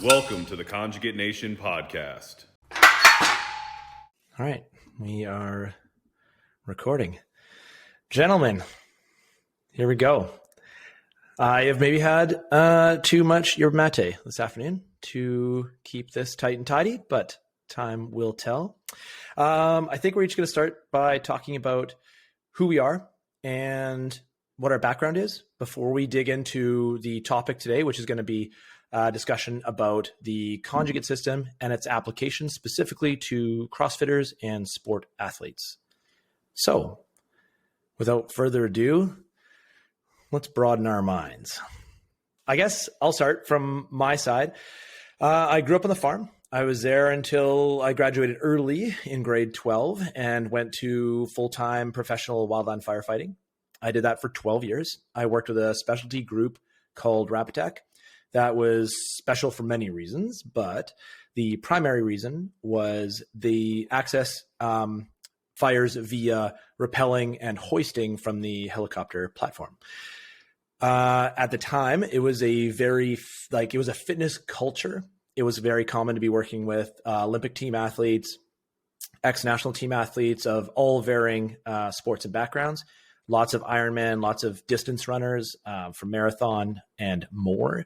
Welcome to the Conjugate Nation podcast. All right, we are recording. Gentlemen, here we go. I have maybe had too much yerba mate this afternoon to keep this tight and tidy, but time will tell. I think we're each going to start by talking about who we are and what our background is before we dig into the topic today, which is going to be a discussion about the conjugate system and its application specifically to CrossFitters and sport athletes. So, without further ado, let's broaden our minds. I guess I'll start from my side. I grew up on the farm. I was there until I graduated early in grade 12 and went to full-time professional wildland firefighting. I did that for 12 years. I worked with a specialty group called Rapid. That was special for many reasons, but the primary reason was the access fires via rappelling and hoisting from the helicopter platform. At the time, it was a fitness culture. It was very common to be working with Olympic team athletes, ex-national team athletes of all varying sports and backgrounds, lots of Ironman, lots of distance runners for marathon and more,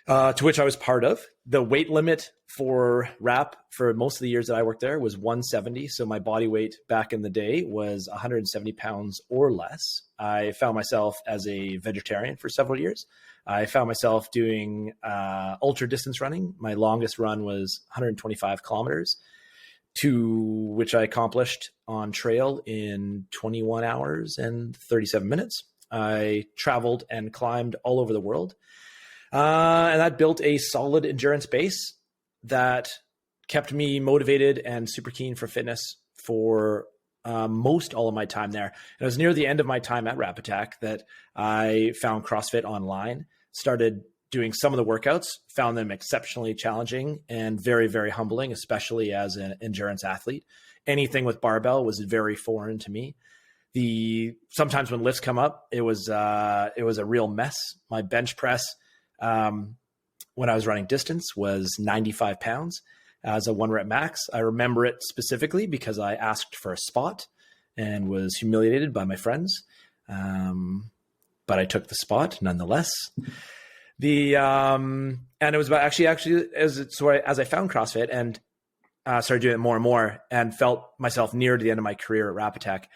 to which I was part of. The weight limit for RAP for most of the years that I worked there was 170. So my body weight back in the day was 170 pounds or less. I found myself as a vegetarian for several years. I found myself doing ultra distance running. My longest run was 125 kilometers, to which I accomplished on trail in 21 hours and 37 minutes. I traveled and climbed all over the world. And that built a solid endurance base that kept me motivated and super keen for fitness for most all of my time there. And it was near the end of my time at Rapid that I found CrossFit online, started doing some of the workouts, found them exceptionally challenging and very, very humbling, especially as an endurance athlete. Anything with barbell was very foreign to me. Sometimes when lifts come up, it was a real mess. My bench press, when I was running distance, was 95 pounds as a 1 rep max. I remember it specifically because I asked for a spot and was humiliated by my friends. But I took the spot nonetheless. And it was about actually as I found CrossFit and started doing it more and more and felt myself near to the end of my career at Rapid,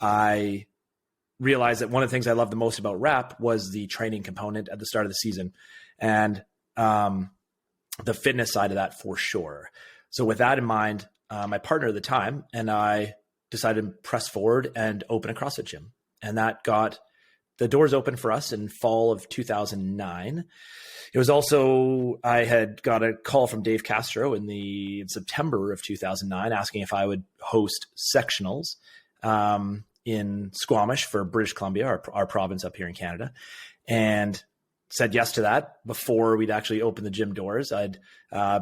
I realized that one of the things I loved the most about RAP was the training component at the start of the season and the fitness side of that for sure. So with that in mind, my partner at the time and I decided to press forward and open a CrossFit gym. And that got the doors open for us in fall of 2009. It was also, I had got a call from Dave Castro in September of 2009 asking if I would host sectionals in Squamish for British Columbia, our province up here in Canada, and said yes to that before we'd actually open the gym doors. I'd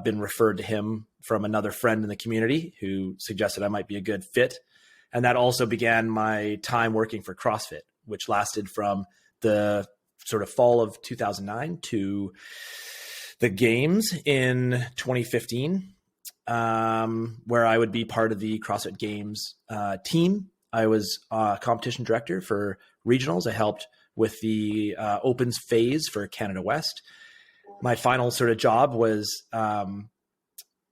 been referred to him from another friend in the community who suggested I might be a good fit. And that also began my time working for CrossFit, which lasted from the sort of fall of 2009 to the games in 2015, where I would be part of the CrossFit Games team. I was competition director for regionals. I helped with the opens phase for Canada West. My final sort of job was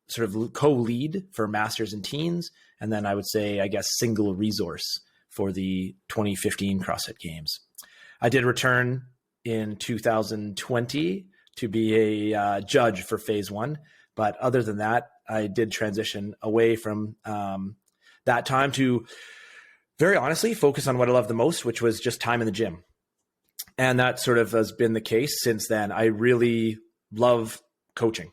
sort of co-lead for masters and teens. And then I would say, I guess, single resource for the 2015 CrossFit Games. I did return in 2020 to be a judge for phase 1. But other than that, I did transition away from that time to very honestly focus on what I love the most, which was just time in the gym. And that sort of has been the case since then. I really love coaching.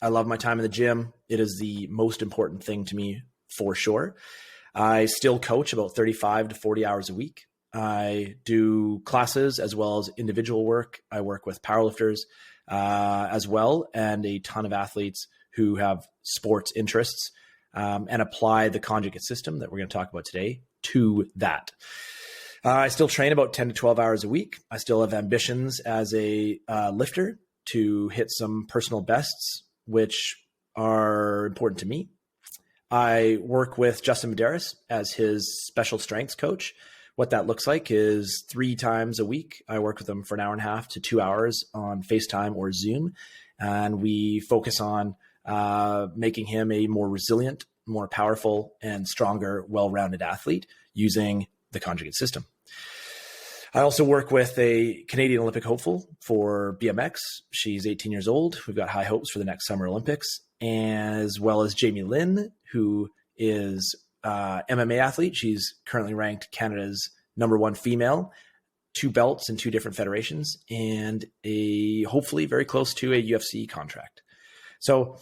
I love my time in the gym. It is the most important thing to me for sure. I still coach about 35 to 40 hours a week. I do classes as well as individual work. I work with powerlifters as well, and a ton of athletes who have sports interests, and apply the conjugate system that we're going to talk about today to that. I still train about 10 to 12 hours a week. I still have ambitions as a lifter. to hit some personal bests, which are important to me. I work with Justin Medeiros as his special strengths coach. What that looks like is 3 times a week. I work with him for an hour and a half to 2 hours on FaceTime or Zoom. And we focus on making him a more resilient, more powerful, and stronger, well-rounded athlete using the conjugate system. I also work with a Canadian Olympic hopeful for BMX. She's 18 years old. We've got high hopes for the next Summer Olympics, as well as Jamie Lynn, who is MMA athlete. She's currently ranked Canada's #1 female, 2 belts in 2 different federations, and hopefully very close to a UFC contract. So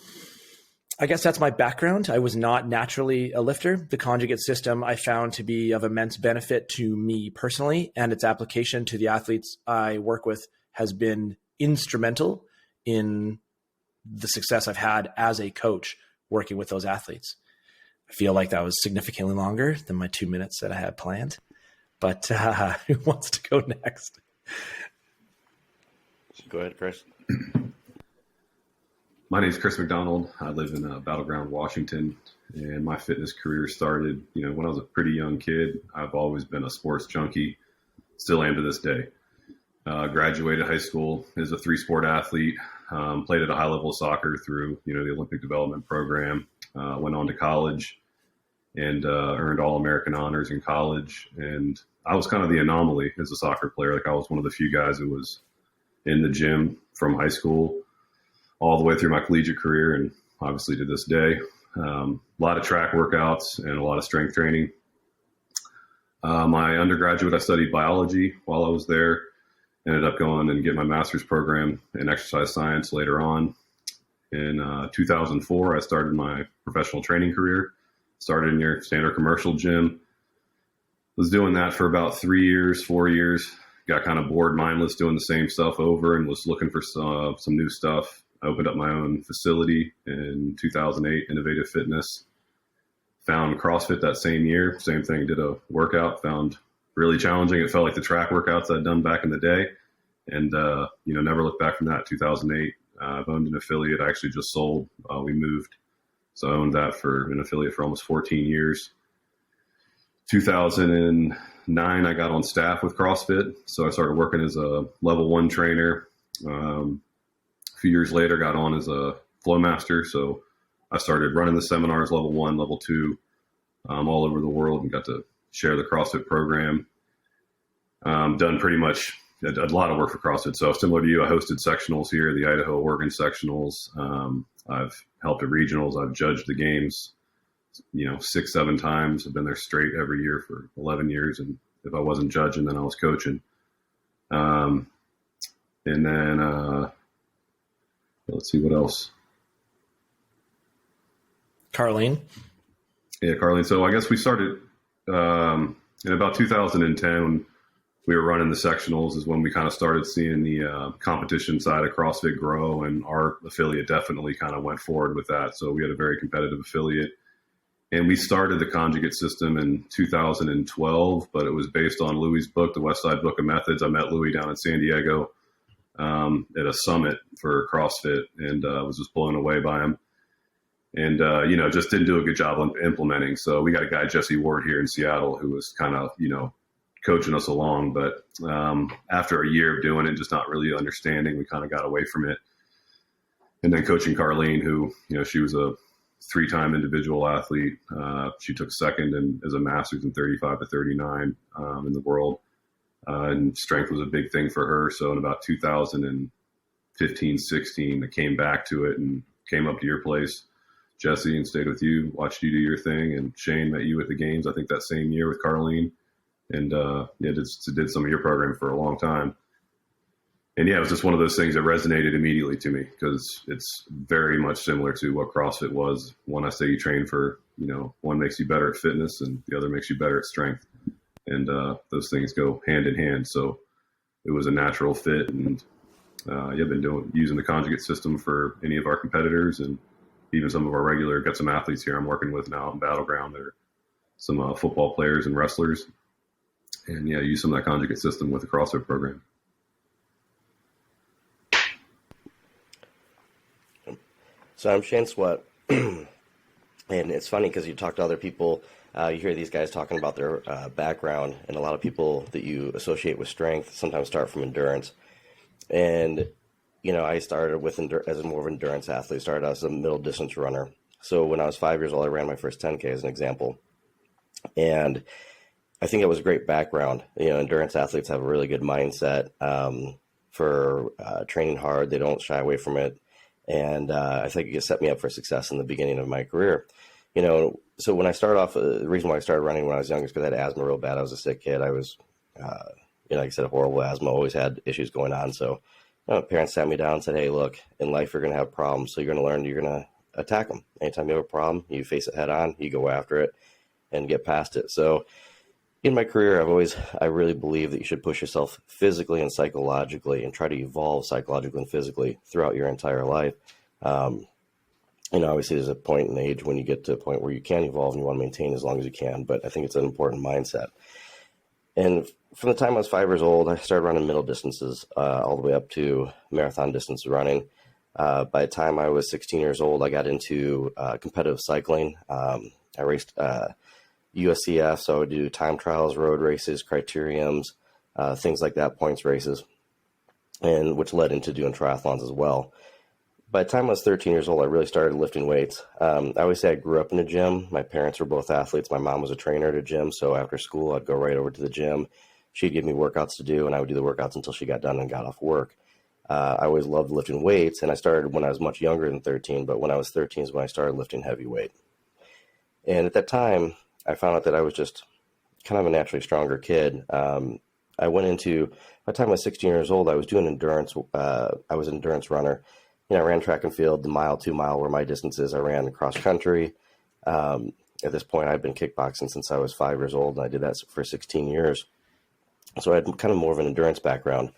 I guess that's my background. I was not naturally a lifter. The conjugate system I found to be of immense benefit to me personally, and its application to the athletes I work with has been instrumental in the success I've had as a coach working with those athletes. I feel like that was significantly longer than my 2 minutes that I had planned, but who wants to go next? Go ahead, Chris. My name is Chris McDonald. I live in Battleground, Washington, and my fitness career started, when I was a pretty young kid. I've always been a sports junkie, still am to this day. Graduated high school as a 3-sport athlete, played at a high level of soccer through, the Olympic development program, went on to college and earned All-American honors in college. And I was kind of the anomaly as a soccer player. Like I was one of the few guys who was in the gym from high school all the way through my collegiate career, and obviously to this day. A lot of track workouts and a lot of strength training. My undergraduate, I studied biology while I was there. Ended up going and getting my master's program in exercise science later on. In 2004, I started my professional training career. Started in your standard commercial gym. Was doing that for about 3 years, 4 years. Got kind of bored, mindless, doing the same stuff over, and was looking for some new stuff. I opened up my own facility in 2008, Innovative Fitness. Found CrossFit that same year. Same thing, did a workout, found really challenging. It felt like the track workouts I'd done back in the day. And, never looked back from that. 2008, I've owned an affiliate I actually just sold. We moved. So I owned that for an affiliate for almost 14 years. 2009, I got on staff with CrossFit. So I started working as a level 1 trainer. A few years later, got on as a flow master. So I started running the seminars, level 1, level 2, all over the world, and got to share the CrossFit program. Done pretty much a lot of work for CrossFit. So similar to you, I hosted sectionals here, the Idaho, Oregon sectionals. I've helped at regionals. I've judged the games, 6, 7 times. I've been there straight every year for 11 years. And if I wasn't judging, then I was coaching. And then, let's see what else. Carlene. Yeah, Carlene. So I guess we started in about 2010. We were running the sectionals is when we kind of started seeing the competition side of CrossFit grow, and our affiliate definitely kind of went forward with that. So we had a very competitive affiliate, and we started the conjugate system in 2012, but it was based on Louis' book, The West Side Book of Methods. I met Louis down in San Diego at a summit for CrossFit, and was just blown away by him. And, just didn't do a good job on implementing. So we got a guy, Jesse Ward, here in Seattle, who was kind of, coaching us along. But after a year of doing it, just not really understanding, we kind of got away from it. And then coaching Carlene, who, she was a 3-time individual athlete. She took second as a master's in 35 to 39 in the world. And strength was a big thing for her. So in about 2015, 16, I came back to it and came up to your place, Jesse, and stayed with you, watched you do your thing. And Shane met you at the games, I think that same year with Carlene. And did some of your program for a long time. And it was just one of those things that resonated immediately to me because it's very much similar to what CrossFit was. One, I say you train for, one makes you better at fitness and the other makes you better at strength. And those things go hand in hand. So it was a natural fit. And I've been using the conjugate system for any of our competitors and even some of our got some athletes here I'm working with now in Battleground. There are some football players and wrestlers. And use some of that conjugate system with the CrossFit program. So I'm Shane Sweatt, and it's funny because you talk to other people, you hear these guys talking about their background, and a lot of people that you associate with strength sometimes start from endurance. And, I started with as a more of an endurance athlete, started as a middle distance runner. So when I was 5 years old, I ran my first 10K as an example. And I think it was a great background. Endurance athletes have a really good mindset for training hard. They don't shy away from it. And I think it set me up for success in the beginning of my career. So when I started off, the reason why I started running when I was young is because I had asthma real bad. I was a sick kid. I was, like I said, horrible asthma, always had issues going on. So parents sat me down and said, hey, look, in life, you're going to have problems. So you're going to learn, you're going to attack them. Anytime you have a problem, you face it head on, you go after it and get past it. So in my career, I really believe that you should push yourself physically and psychologically and try to evolve psychologically and physically throughout your entire life. Obviously there's a point in age when you get to a point where you can evolve and you want to maintain as long as you can, but I think it's an important mindset. And from the time I was 5 years old, I started running middle distances, all the way up to marathon distance running. By the time I was 16 years old, I got into competitive cycling. I raced USCF, so I would do time trials, road races, criteriums, things like that, points races, and which led into doing triathlons as well. By the time I was 13 years old, I really started lifting weights. I always say I grew up in a gym. My parents were both athletes. My mom was a trainer at a gym, so after school, I'd go right over to the gym. She'd give me workouts to do, and I would do the workouts until she got done and got off work. I always loved lifting weights, and I started when I was much younger than 13, but when I was 13 is when I started lifting heavy weight. And at that time, I found out that I was just kind of a naturally stronger kid. I went into, by the time I was 16 years old, I was doing endurance. I was an endurance runner. I ran track and field, the mile, 2 mile were my distances. I ran cross country. At this point, I'd been kickboxing since I was 5 years old, and I did that for 16 years. So I had kind of more of an endurance background.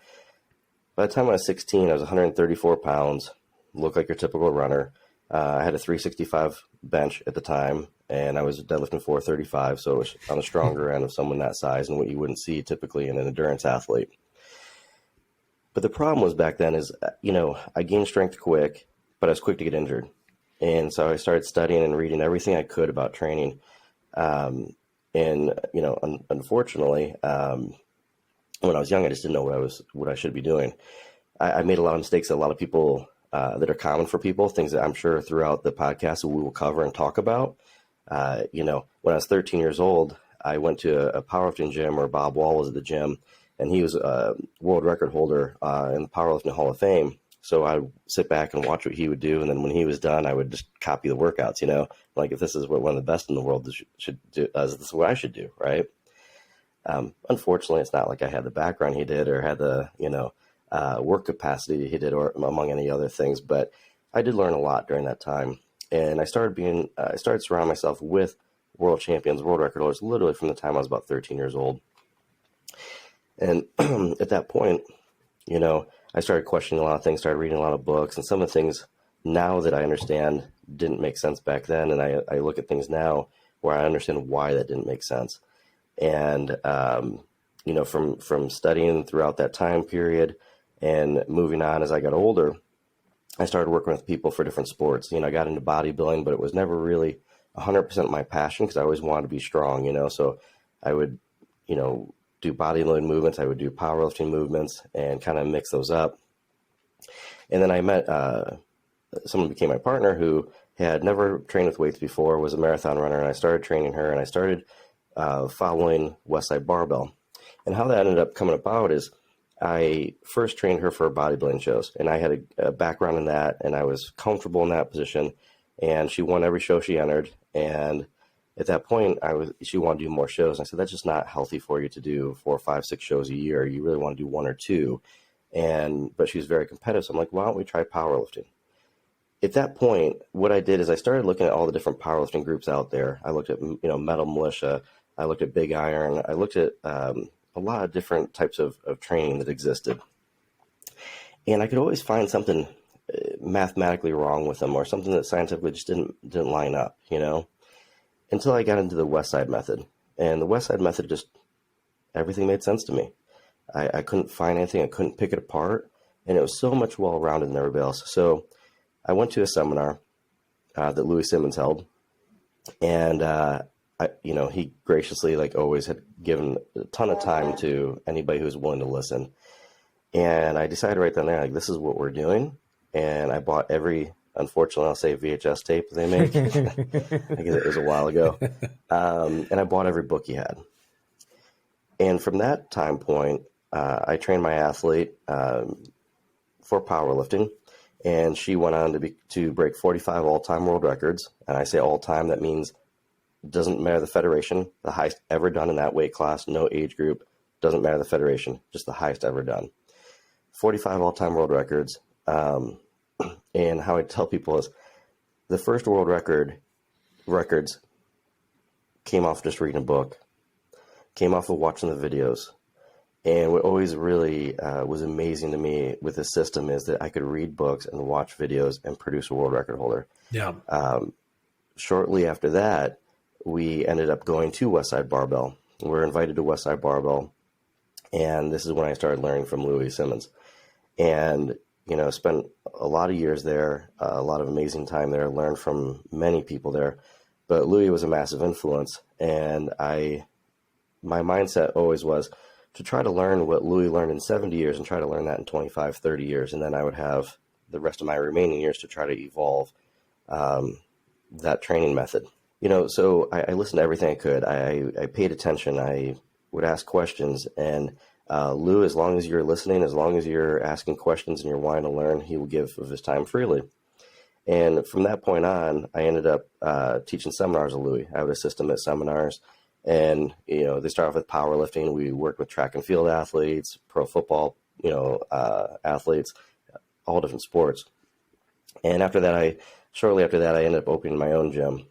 By the time I was 16, I was 134 pounds, looked like your typical runner. I had a 365 bench at the time, and I was deadlifting 435, so it was on the stronger end of someone that size and what you wouldn't see typically in an endurance athlete. But the problem was back then is, I gained strength quick, but I was quick to get injured. And so I started studying and reading everything I could about training. Unfortunately, when I was young, I just didn't know what I should be doing. I made a lot of mistakes that a lot of people, that are common for people, things that I'm sure throughout the podcast we will cover and talk about. When I was 13 years old, I went to a powerlifting gym where Bob Wall was at the gym, and he was a world record holder in the Powerlifting Hall of Fame. So I would sit back and watch what he would do, and then when he was done, I would just copy the workouts, like if this is what one of the best in the world should do, this is what I should do, right? Unfortunately, it's not like I had the background he did or had the, work capacity he did, or among any other things, but I did learn a lot during that time. And I started surrounding myself with world champions, world record holders, literally from the time I was about 13 years old. And at that point, I started questioning a lot of things, started reading a lot of books, and some of the things now that I understand didn't make sense back then. And I look at things now where I understand why that didn't make sense. And, from studying throughout that time period and moving on as I got older, I started working with people for different sports. I got into bodybuilding, but it was never really 100% my passion because I always wanted to be strong, so I would, do bodybuilding movements. I would do powerlifting movements and kind of mix those up. And then I met someone became my partner who had never trained with weights before, was a marathon runner, and I started training her, and I started following Westside Barbell. And how that ended up coming about is I first trained her for bodybuilding shows, and I had a background in that, and I was comfortable in that position, and she won every show she entered. And at that point, she wanted to do more shows. And I said, that's just not healthy for you to do 4, 5, 6 shows a year. You really want to do 1 or 2. But she was very competitive. So I'm like, why don't we try powerlifting? At that point, what I did is I started looking at all the different powerlifting groups out there. I looked at, Metal Militia. I looked at Big Iron. I looked at a lot of different types of training that existed. And I could always find something mathematically wrong with them, or something that scientifically just didn't line up, until I got into the Westside Method. And the Westside Method, just everything made sense to me. I couldn't find anything. I couldn't pick it apart. And it was so much well-rounded than everybody else. So I went to a seminar, that Louis Simmons held. And, he graciously, like always, had given a ton of time to anybody who was willing to listen. And I decided right then and there, like, this is what we're doing. And I bought every, unfortunately, I'll say VHS tape they make. I guess it was a while ago. And I bought every book he had. And from that time point, I trained my athlete for powerlifting. And she went on to break 45 all-time world records. And I say all-time, that means doesn't matter the federation, the highest ever done in that weight class, no age group, doesn't matter the federation, just the highest ever done. 45 all-time world records. And how I tell people is the first world records came off just reading a book, came off of watching the videos. And what always really was amazing to me with this system is that I could read books and watch videos and produce a world record holder. Yeah. Shortly after that, we ended up going to Westside Barbell. We were invited to Westside Barbell. And this is when I started learning from Louis Simmons. And, spent a lot of years there, a lot of amazing time there, learned from many people there. But Louis was a massive influence. And my mindset always was to try to learn what Louis learned in 70 years and try to learn that in 25, 30 years. And then I would have the rest of my remaining years to try to evolve that training method. So I listened to everything I could. I paid attention. I would ask questions. And Lou, as long as you're listening, as long as you're asking questions and you're wanting to learn, he will give of his time freely. And from that point on, I ended up teaching seminars with Louis. I would assist him at seminars. And, they start off with powerlifting. We worked with track and field athletes, pro football, athletes, all different sports. And shortly after that, I ended up opening my own gym.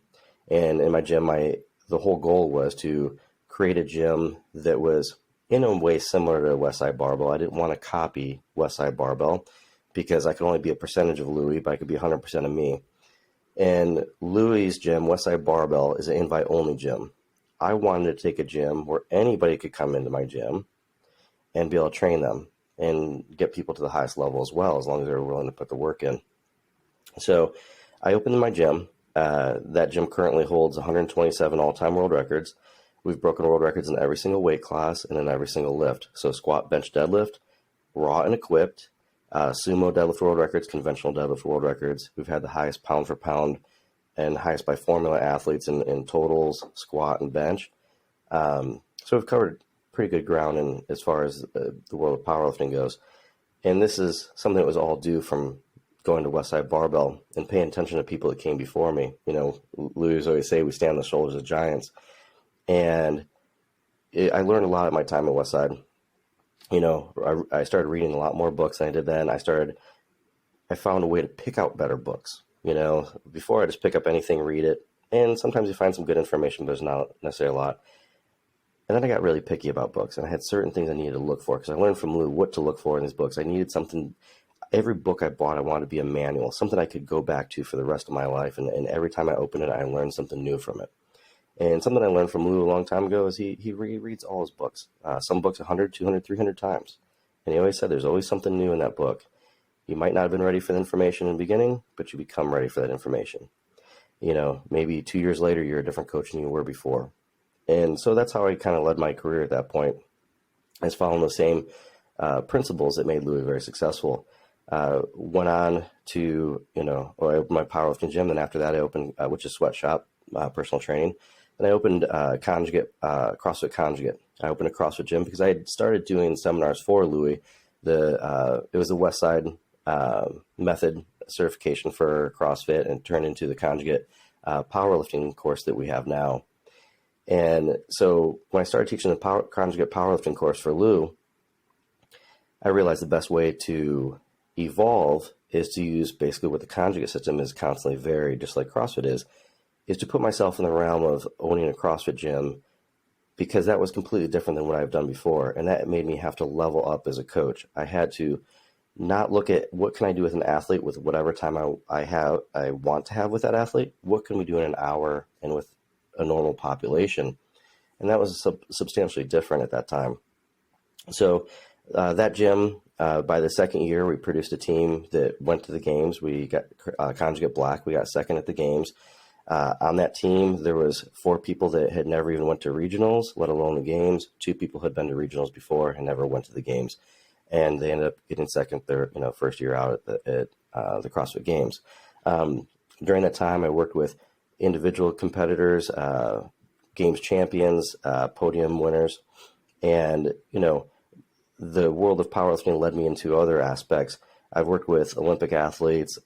And in my gym, the whole goal was to create a gym that was in a way similar to Westside Barbell. I didn't want to copy Westside Barbell because I could only be a percentage of Louis, but I could be 100% of me. And Louis's gym, Westside Barbell, is an invite-only gym. I wanted to take a gym where anybody could come into my gym and be able to train them and get people to the highest level as well, as long as they were willing to put the work in. So I opened my gym. That gym currently holds 127 all-time world records. We've broken world records in every single weight class and in every single lift. So squat, bench, deadlift, raw and equipped, sumo deadlift world records, conventional deadlift world records. We've had the highest pound for pound and highest by formula athletes in totals, squat, and bench. So we've covered pretty good ground as far as the world of powerlifting goes. And this is something that was all due from going to Westside Barbell and paying attention to people that came before me. Louis always say we stand on the shoulders of giants. And I learned a lot at my time at Westside. I started reading a lot more books than I did then. I found a way to pick out better books. Before I just pick up anything, read it. And sometimes you find some good information, but there's not necessarily a lot. And then I got really picky about books. And I had certain things I needed to look for because I learned from Lou what to look for in these books. I needed something. Every book I bought, I wanted to be a manual, something I could go back to for the rest of my life. And every time I opened it, I learned something new from it. And something I learned from Lou a long time ago is he rereads all his books. Some books 100, 200, 300 times. And he always said there's always something new in that book. You might not have been ready for the information in the beginning, but you become ready for that information. Maybe 2 years later, you're a different coach than you were before. And so that's how I kind of led my career at that point. I was following the same principles that made Louis very successful. Went on to, I opened my powerlifting gym. Then after that, I opened, which is Sweatshop, personal training. And I opened CrossFit Conjugate. I opened a CrossFit gym because I had started doing seminars for Louis. It was the Westside Method certification for CrossFit and turned into the Conjugate powerlifting course that we have now. And so when I started teaching the Conjugate powerlifting course for Lou, I realized the best way to evolve is to use basically what the Conjugate system is constantly varied, just like CrossFit is to put myself in the realm of owning a CrossFit gym, because that was completely different than what I've done before. And that made me have to level up as a coach. I had to not look at what can I do with an athlete with whatever time I want to have with that athlete. What can we do in an hour and with a normal population? And that was substantially different at that time. So that gym By the second year, we produced a team that went to the games. We got Conjugate Black. We got second at the games. On that team, there was 4 people that had never even went to regionals, let alone the games. 2 people had been to regionals before and never went to the games. And they ended up getting second, third, first year out at the CrossFit Games. During that time, I worked with individual competitors, games champions, podium winners, and, the world of powerlifting led me into other aspects. I've worked with Olympic athletes,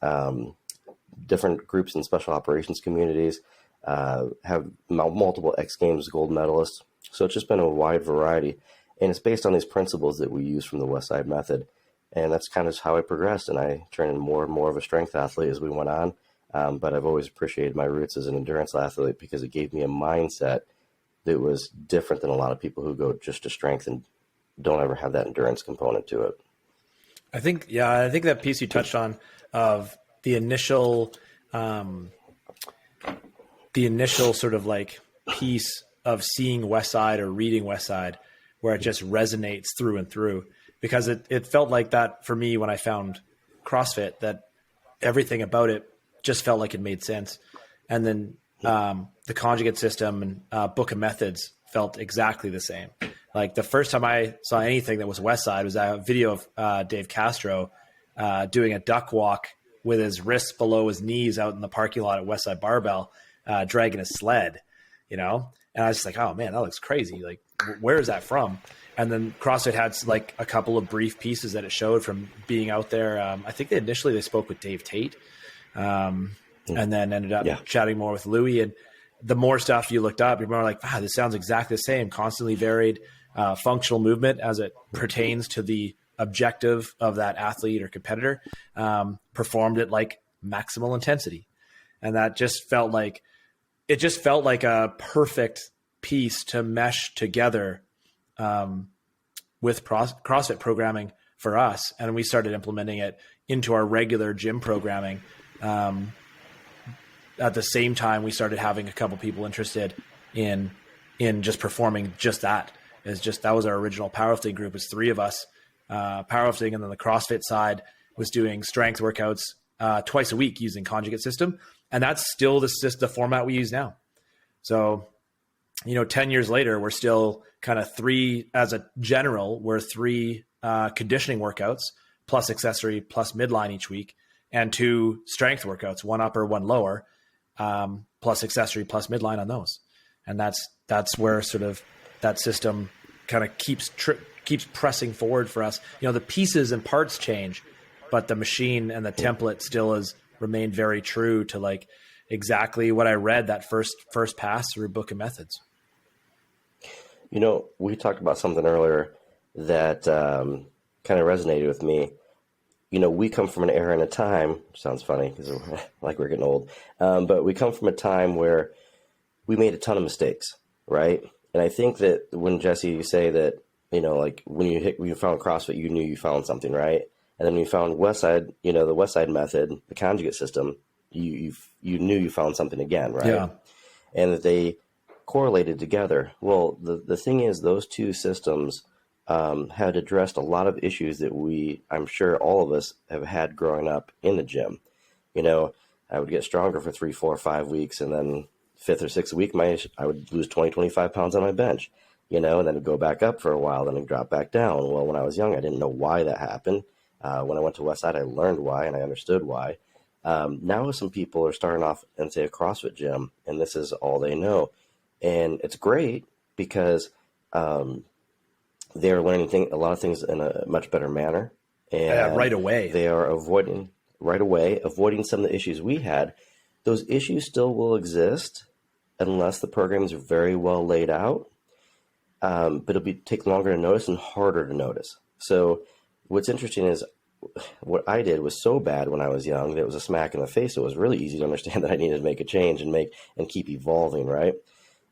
different groups in special operations communities, have multiple X Games gold medalists. So it's just been a wide variety. And it's based on these principles that we use from the Westside Method. And that's kind of how I progressed. And I turned into more and more of a strength athlete as we went on. But I've always appreciated my roots as an endurance athlete because it gave me a mindset that was different than a lot of people who go just to strength and don't ever have that endurance component to it. I think that piece you touched on of the initial sort of like piece of seeing Westside or reading Westside, where it just resonates through and through, because it felt like that for me when I found CrossFit, that everything about it just felt like it made sense. And then the conjugate system and book of methods felt exactly the same. Like the first time I saw anything that was Westside was a video of Dave Castro doing a duck walk with his wrists below his knees out in the parking lot at Westside Barbell, dragging a sled, And I was just like, oh man, that looks crazy. Like, where is that from? And then CrossFit had like a couple of brief pieces that it showed from being out there. I think they spoke with Dave Tate, and then ended up chatting more with Louie. And the more stuff you looked up, you're more like, wow, this sounds exactly the same. Constantly varied functional movement as it pertains to the objective of that athlete or competitor, performed at like maximal intensity. And that just felt like a perfect piece to mesh together with CrossFit programming for us. And we started implementing it into our regular gym programming. At the same time, we started having a couple people interested in just performing just that. That was our original powerlifting group. Is 3 of us powerlifting, and then the CrossFit side was doing strength workouts twice a week using Conjugate System, and that's still the format we use now. So, 10 years later, we're still kind of 3 as a general. We're 3 conditioning workouts plus accessory plus midline each week, and 2 strength workouts, 1 upper, 1 lower, plus accessory plus midline on those. And that's where sort of that system kind of keeps pressing forward for us. The pieces and parts change, but the machine and the template still has remained very true to like exactly what I read that first pass through Book of Methods. We talked about something earlier that kind of resonated with me. We come from an era and a time, sounds funny because like we're getting old, but we come from a time where we made a ton of mistakes, right? And I think that when Jesse, you say that, like when you found CrossFit, you knew you found something, right? And then when you found Westside, the Westside Method, the conjugate system, you knew you found something again, right? Yeah. And that they correlated together. Well, the thing is, those 2 systems had addressed a lot of issues that I'm sure all of us have had growing up in the gym. I would get stronger for 3, 4, 5 weeks, and then 5th or 6th week, I would lose 20, 25 pounds on my bench, and then it'd go back up for a while, then it'd drop back down. Well, when I was young, I didn't know why that happened. When I went to Westside, I learned why, and I understood why. Now some people are starting off in, say, a CrossFit gym, and this is all they know. And it's great because they're learning a lot of things in a much better manner. And right away. They are avoiding some of the issues we had. Those issues still will exist unless the programs are very well laid out. But it'll take longer to notice and harder to notice. So what's interesting is what I did was so bad when I was young that it was a smack in the face. So it was really easy to understand that I needed to make a change and keep evolving, right?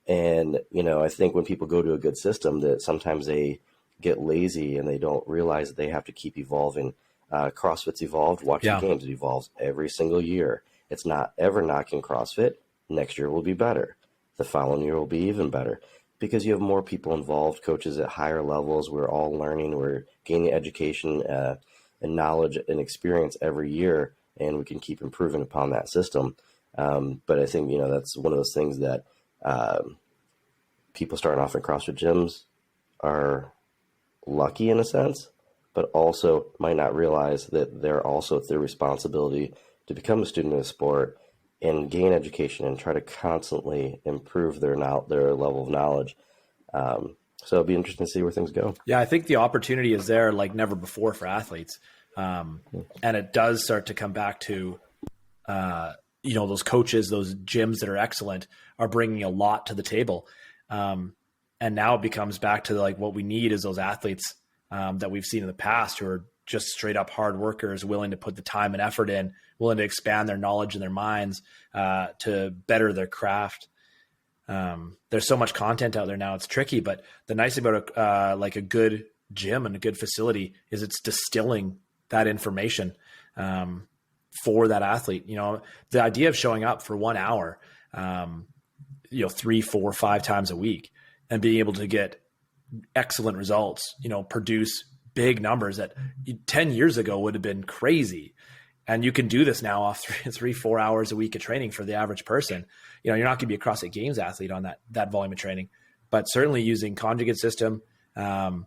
And, I think when people go to a good system that sometimes they get lazy and they don't realize that they have to keep evolving. CrossFit's evolved. Watch the games. It evolves every single year. It's not ever knocking CrossFit. Next year will be better. The following year will be even better because you have more people involved, coaches at higher levels. We're all learning, we're gaining education and knowledge and experience every year, and we can keep improving upon that system. But I think, that's one of those things that people starting off in CrossFit gyms are lucky in a sense, but also might not realize that it's their responsibility to become a student of the sport and gain education and try to constantly improve their level of knowledge. So it'll be interesting to see where things go. Yeah, I think the opportunity is there like never before for athletes. And it does start to come back to, those coaches, those gyms that are excellent are bringing a lot to the table. And now it becomes back to like what we need is those athletes that we've seen in the past who are just straight up hard workers, willing to put the time and effort in, willing to expand their knowledge and their minds to better their craft. There's so much content out there now. It's tricky, but the nice thing about a good gym and a good facility is it's distilling that information for that athlete. The idea of showing up for 1 hour, 3, 4, 5 times a week and being able to get excellent results, produce big numbers that 10 years ago would have been crazy. And you can do this now off 3, 4 hours a week of training for the average person. You're not going to be a CrossFit Games athlete on that volume of training, but certainly using conjugate system and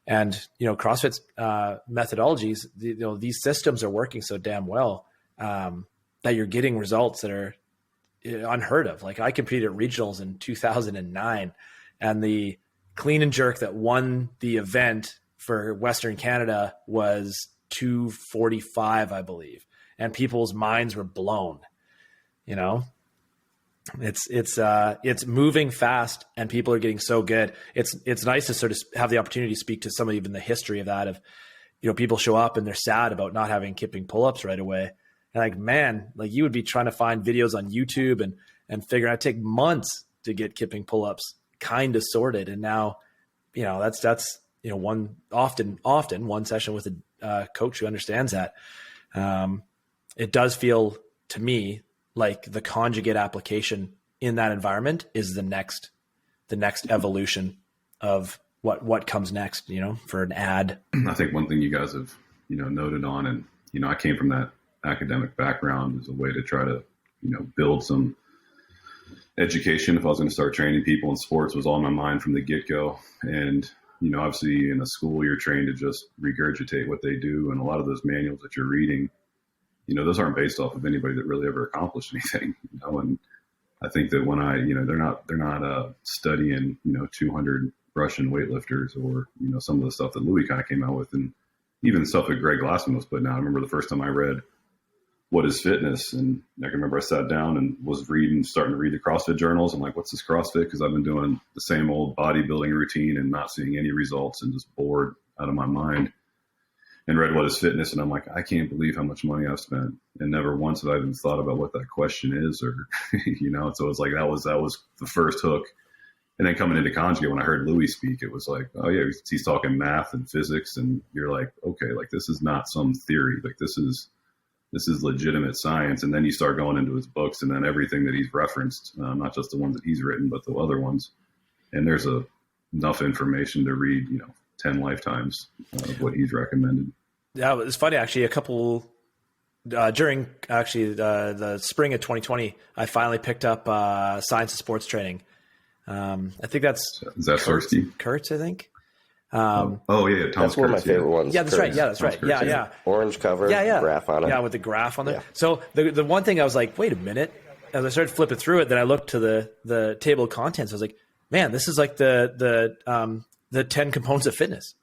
CrossFit's methodologies, these systems are working so damn well that you're getting results that are unheard of. Like I competed at regionals in 2009, and the clean and jerk that won the event for Western Canada was 245, I believe, and people's minds were blown. It's moving fast, and people are getting so good. It's nice to sort of have the opportunity to speak to some of even the history of that. Of people show up and they're sad about not having kipping pull-ups right away, and like, man, like you would be trying to find videos on YouTube and figure out, it'd take months to get kipping pull-ups kind of sorted, and now that's one session with a coach who understands that. It does feel to me like the conjugate application in that environment is the next evolution of what comes next, for an ad. I think one thing you guys have, noted on, and, I came from that academic background as a way to try to, build some education. If I was going to start training people in sports, was all in my mind from the get-go. And, obviously in a school, you're trained to just regurgitate what they do. And a lot of those manuals that you're reading, those aren't based off of anybody that really ever accomplished anything, and I think that when they're not studying, 200 Russian weightlifters or, some of the stuff that Louis kind of came out with, and even stuff that Greg Glassman was putting out. I remember the first time I read What is Fitness? And I can remember I sat down and was starting to read the CrossFit journals. I'm like, what's this CrossFit? Because I've been doing the same old bodybuilding routine and not seeing any results and just bored out of my mind. And read What is Fitness? And I'm like, I can't believe how much money I've spent. And never once have I even thought about what that question is, or, so it's like, that was the first hook. And then coming into Conjugate, when I heard Louis speak, it was like, oh yeah, he's talking math and physics. And you're like, okay, like this is not some theory. Like this is legitimate science. And then you start going into his books and then everything that he's referenced, not just the ones that he's written, but the other ones. And there's enough information to read, 10 lifetimes of what he's recommended. Yeah, it's funny actually. A couple during the spring of 2020, I finally picked up Science of Sports Training. I think that's Kurtz, I think. Tom that's Kurtz, one of my favorite ones. Yeah, that's right. Yeah, that's right. Kurtz, Yeah. Orange cover, graph on it. Yeah, with the graph on there. Yeah. So the one thing I was like, wait a minute. As I started flipping through it, then I looked to the table of contents. I was like, man, this is like the 10 components of fitness.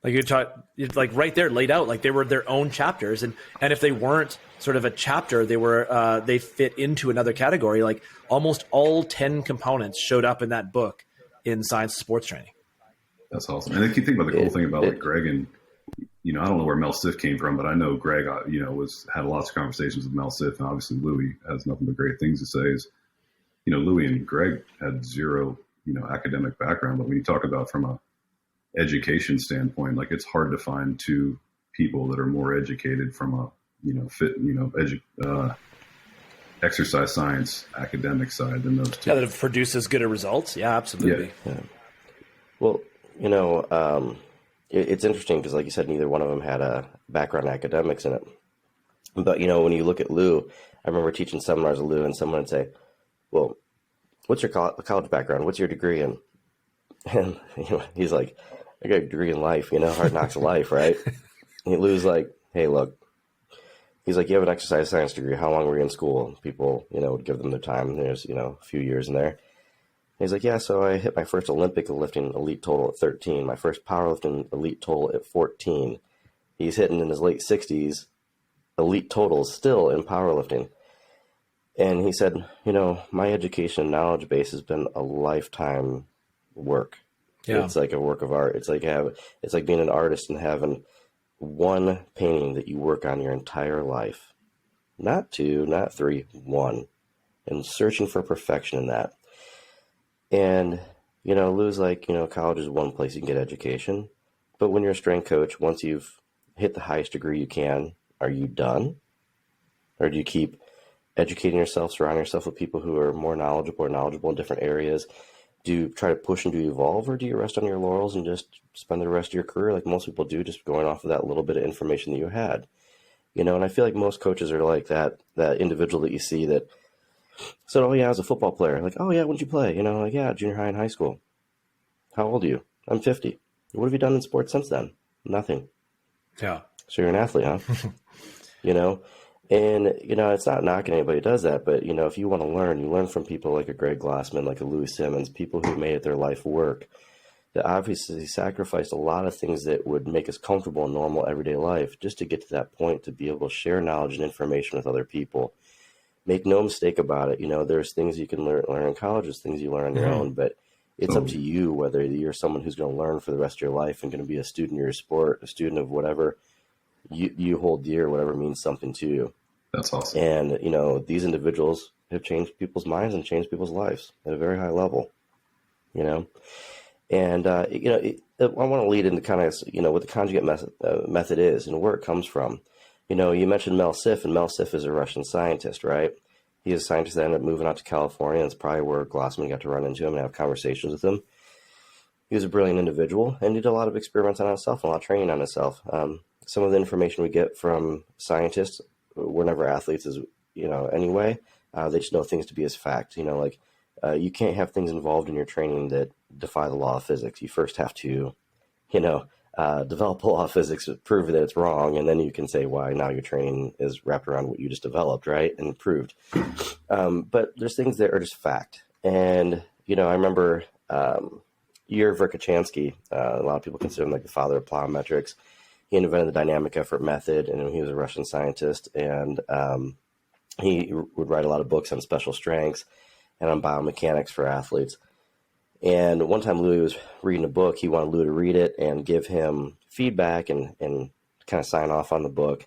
Like it's like right there laid out, like they were their own chapters. And if they weren't sort of a chapter, they fit into another category. Like almost all 10 components showed up in that book in Science of Sports Training. That's awesome. And if you think about the cool thing about like Greg and, I don't know where Mel Siff came from, but I know Greg, had lots of conversations with Mel Siff, and obviously Louis has nothing but great things to say. Is, Louis and Greg had zero, academic background, but when you talk about from a education standpoint, like it's hard to find two people that are more educated from a exercise science academic side than those two. Yeah, that it produces good results. Yeah, absolutely. Yeah. Well, it's interesting because, like you said, neither one of them had a background in academics in it. But, when you look at Lou, I remember teaching seminars of Lou, and someone would say, well, what's your college background? What's your degree in? And he's like, I got a degree in life, hard knocks of life, right? And Lou's like, hey, look. He's like, you have an exercise science degree. How long were you in school? People, would give them their time. There's, a few years in there. And he's like, yeah, so I hit my first Olympic lifting elite total at 13, my first powerlifting elite total at 14. He's hitting in his late 60s, elite totals still in powerlifting. And he said, my education and knowledge base has been a lifetime work. Yeah. It's like a work of art. It's like being an artist and having one painting that you work on your entire life. Not two, not three, one. And searching for perfection in that. And, Lou's like, college is one place you can get education. But when you're a strength coach, once you've hit the highest degree you can, are you done? Or do you keep educating yourself, surrounding yourself with people who are more knowledgeable in different areas? Do you try to push and do you evolve, or do you rest on your laurels and just spend the rest of your career like most people do, just going off of that little bit of information that you had? And I feel like most coaches are like that individual that you see that said, oh yeah, I was a football player. Like, oh yeah, when did you play? Like, yeah, junior high and high school. How old are you? I'm 50. What have you done in sports since then? Nothing. Yeah. So you're an athlete, huh? And, it's not knocking anybody who does that, but, if you want to learn, you learn from people like a Greg Glassman, like a Louis Simmons, people who made it their life work, that obviously sacrificed a lot of things that would make us comfortable in normal everyday life just to get to that point, to be able to share knowledge and information with other people. Make no mistake about it. There's things you can learn in college, there's things you learn on your own, but it's up to you whether you're someone who's going to learn for the rest of your life and going to be a student of your sport, a student of whatever you hold dear, whatever means something to you. That's awesome. And, these individuals have changed people's minds and changed people's lives at a very high level, And, I want to lead into kind of, what the conjugate method is and where it comes from. You mentioned Mel Sif, and Mel Sif is a Russian scientist, right? He is a scientist that ended up moving out to California, and it's probably where Glassman got to run into him and have conversations with him. He was a brilliant individual, and he did a lot of experiments on himself and a lot of training on himself. Some of the information we get from scientists, we're never athletes, is, anyway, they just know things to be as fact. You can't have things involved in your training that defy the law of physics. You first have to, develop a law of physics, prove that it's wrong, and then you can say why now your training is wrapped around what you just developed, right, and proved. But there's things that are just fact. And, I remember Yuri Verkhoshansky, a lot of people consider him like the father of plyometrics. He invented the dynamic effort method, and he was a Russian scientist, and he would write a lot of books on special strengths and on biomechanics for athletes. And one time Louis was reading a book. He wanted Louis to read it and give him feedback and kind of sign off on the book.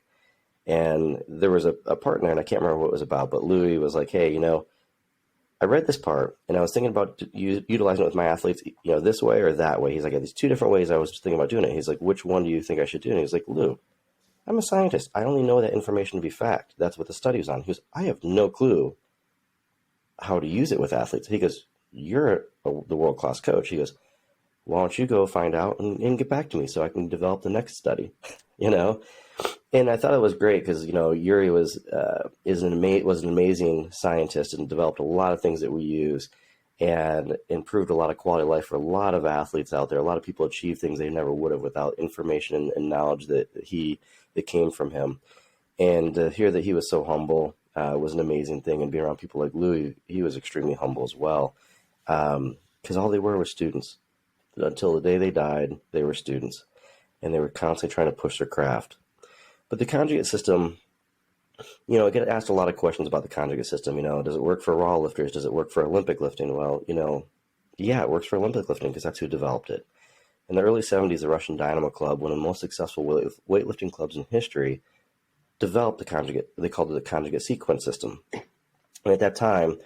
And there was a part in there, and I can't remember what it was about, but Louis was like, hey, I read this part, and I was thinking about utilizing it with my athletes, this way or that way. He's like, there's two different ways I was thinking about doing it. He's like, which one do you think I should do? And he's like, Lou, I'm a scientist. I only know that information to be fact. That's what the study was on. He goes, I have no clue how to use it with athletes. He goes, you're the world-class coach. He goes, why don't you go find out and get back to me so I can develop the next study, And I thought it was great because, Yuri was an amazing scientist and developed a lot of things that we use and improved a lot of quality of life for a lot of athletes out there. A lot of people achieve things they never would have without information and knowledge that came from him. And to hear that he was so humble was an amazing thing. And being around people like Louis, he was extremely humble as well because all they were students. Until the day they died, they were students, and they were constantly trying to push their craft. But the conjugate system, I get asked a lot of questions about the conjugate system. Does it work for raw lifters? Does it work for Olympic lifting? Well, yeah, it works for Olympic lifting because that's who developed it. In the early 70s, the Russian Dynamo Club, one of the most successful weightlifting clubs in history, developed the conjugate. They called it the conjugate sequence system. And at that time,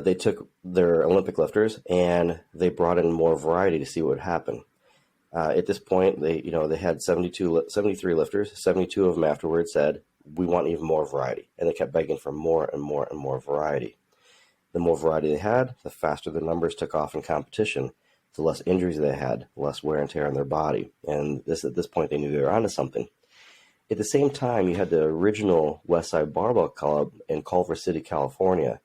they took their Olympic lifters and they brought in more variety to see what would happen. At this point, they had 73 lifters. 72 of them afterwards said, we want even more variety. And they kept begging for more and more and more variety. The more variety they had, the faster the numbers took off in competition. The less injuries they had, the less wear and tear on their body. And at this point, they knew they were onto something. At the same time, you had the original Westside Barbell Club in Culver City, California.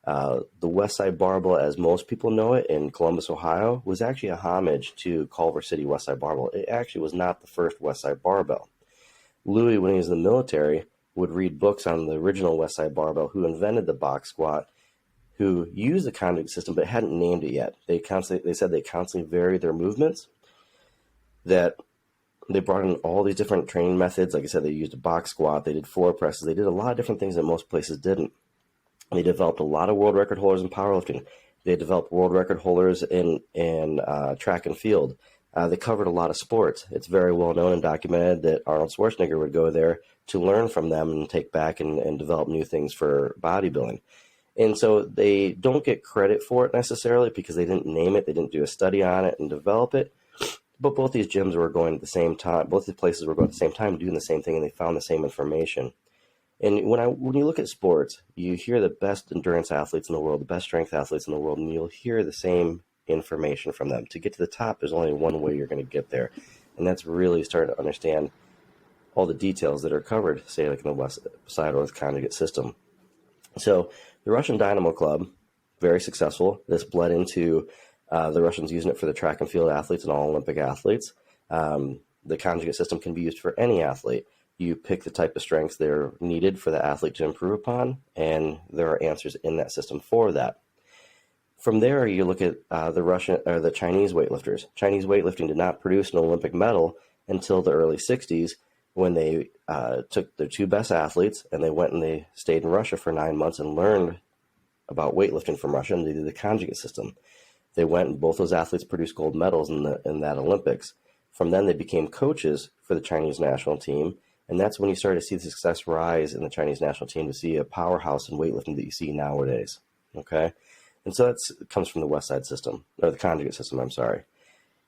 The Westside Barbell, as most people know it, in Columbus, Ohio, was actually a homage to Culver City Westside Barbell. It actually was not the first Westside Barbell. Louis, when he was in the military, would read books on the original Westside Barbell, who invented the box squat, who used the conjugate system but hadn't named it yet. They said they constantly varied their movements, that they brought in all these different training methods. Like I said, they used a box squat, they did floor presses, they did a lot of different things that most places didn't. They developed a lot of world record holders in powerlifting. They developed world record holders in track and field. They covered a lot of sports. It's very well known and documented that Arnold Schwarzenegger would go there to learn from them and take back and develop new things for bodybuilding. And so they don't get credit for it necessarily because they didn't name it, they didn't do a study on it and develop it. But both these gyms were going at the same time, both these places were going at the same time doing the same thing, and they found the same information. And when you look at sports, you hear the best endurance athletes in the world, the best strength athletes in the world, and you'll hear the same information from them. To get to the top, there's only one way you're going to get there. And that's really starting to understand all the details that are covered, say like in the West Side or the conjugate system. So the Russian Dynamo Club, very successful. This bled into the Russians using it for the track and field athletes and all Olympic athletes. The conjugate system can be used for any athlete. You pick the type of strengths that are needed for the athlete to improve upon, and there are answers in that system for that. From there, you look at the Chinese weightlifters. Chinese weightlifting did not produce an Olympic medal until the early 60s, when they took their two best athletes and they went and they stayed in Russia for 9 months and learned about weightlifting from Russia, and they did the conjugate system. They went and both those athletes produced gold medals in that Olympics. From then, they became coaches for the Chinese national team, and that's when you started to see the success rise in the Chinese national team, to see a powerhouse in weightlifting that you see nowadays. Okay, and so that comes from the West Side system, or the conjugate system. I'm sorry.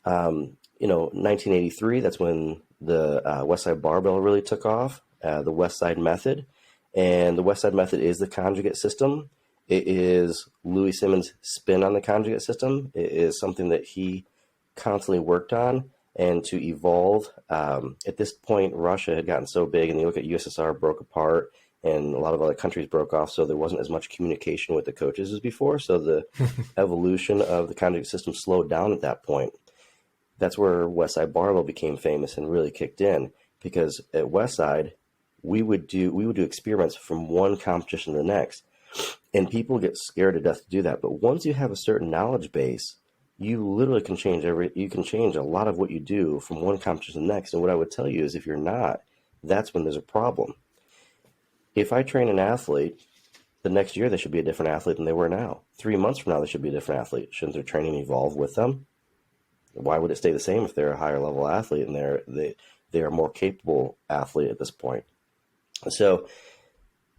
1983. That's when the West Side Barbell really took off. The West Side Method, and the West Side Method is the conjugate system. It is Louis Simmons' spin on the conjugate system. It is something that he constantly worked on and to evolve. At this point, Russia had gotten so big, and you look at USSR broke apart, and a lot of other countries broke off, so there wasn't as much communication with the coaches as before. So the evolution of the conjugate system slowed down at that point. That's where Westside Barbell became famous and really kicked in, because at Westside, we would do experiments from one competition to the next. And people get scared to death to do that. But once you have a certain knowledge base, you literally can change a lot of what you do from one competition to the next. And what I would tell you is, if you're not, that's when there's a problem. If I train an athlete, the next year they should be a different athlete than they were now. 3 months from now, they should be a different athlete. Shouldn't their training evolve with them? Why would it stay the same if they're a higher level athlete and they are a more capable athlete at this point? So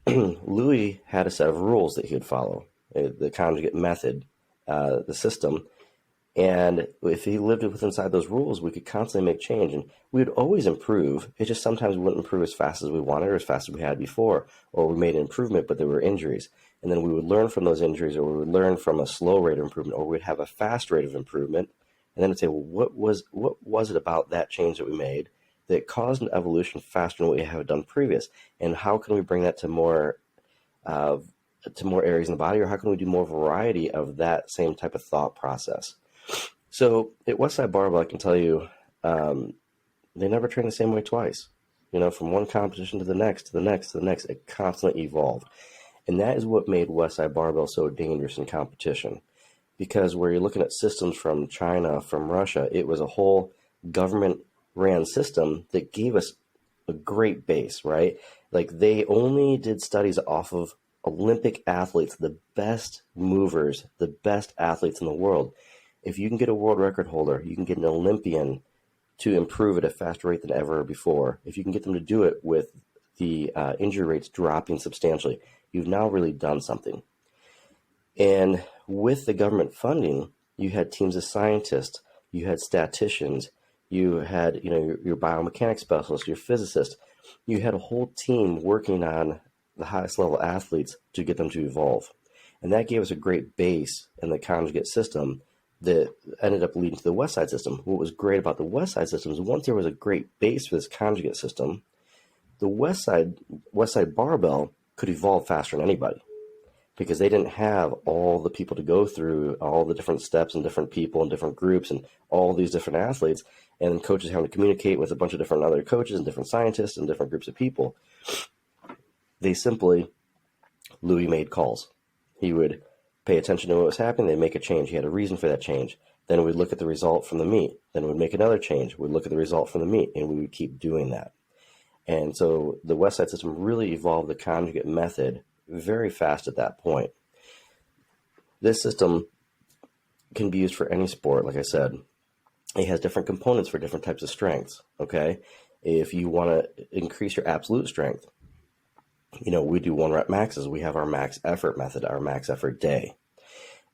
Louis had a set of rules that he would follow, the conjugate method, the system. And if he lived inside those rules, we could constantly make change, and we would always improve. It just sometimes we wouldn't improve as fast as we wanted or as fast as we had before, or we made an improvement, but there were injuries. And then we would learn from those injuries, or we would learn from a slow rate of improvement, or we'd have a fast rate of improvement. And then I'd say, well, what was it about that change that we made that caused an evolution faster than what we have done previous? And how can we bring that to more areas in the body, or how can we do more variety of that same type of thought process? So at Westside Barbell, I can tell you, they never train the same way twice. From one competition to the next, to the next, to the next, it constantly evolved. And that is what made Westside Barbell so dangerous in competition. Because where you're looking at systems from China, from Russia, it was a whole government-ran system that gave us a great base, right? Like, they only did studies off of Olympic athletes, the best movers, the best athletes in the world. If you can get a world record holder, you can get an Olympian to improve at a faster rate than ever before. If you can get them to do it with the injury rates dropping substantially, you've now really done something. And with the government funding, you had teams of scientists, you had statisticians, you had your biomechanics specialists, your physicists. You had a whole team working on the highest level athletes to get them to evolve. And that gave us a great base in the conjugate system that ended up leading to the West Side system. What was great about the West Side system is once there was a great base for this conjugate system, the West Side barbell could evolve faster than anybody because they didn't have all the people to go through, all the different steps and different people and different groups and all these different athletes, and coaches having to communicate with a bunch of different other coaches and different scientists and different groups of people. They simply, Louis made calls. He would pay attention to what was happening. They'd make a change. He had a reason for that change. Then we'd look at the result from the meet. Then we'd make another change. We'd look at the result from the meet, and we would keep doing that. And so the West Side system really evolved the conjugate method very fast at that point. This system can be used for any sport, like I said. It has different components for different types of strengths, okay? If you want to increase your absolute strength, we do 1 rep maxes. We have our max effort method, our max effort day.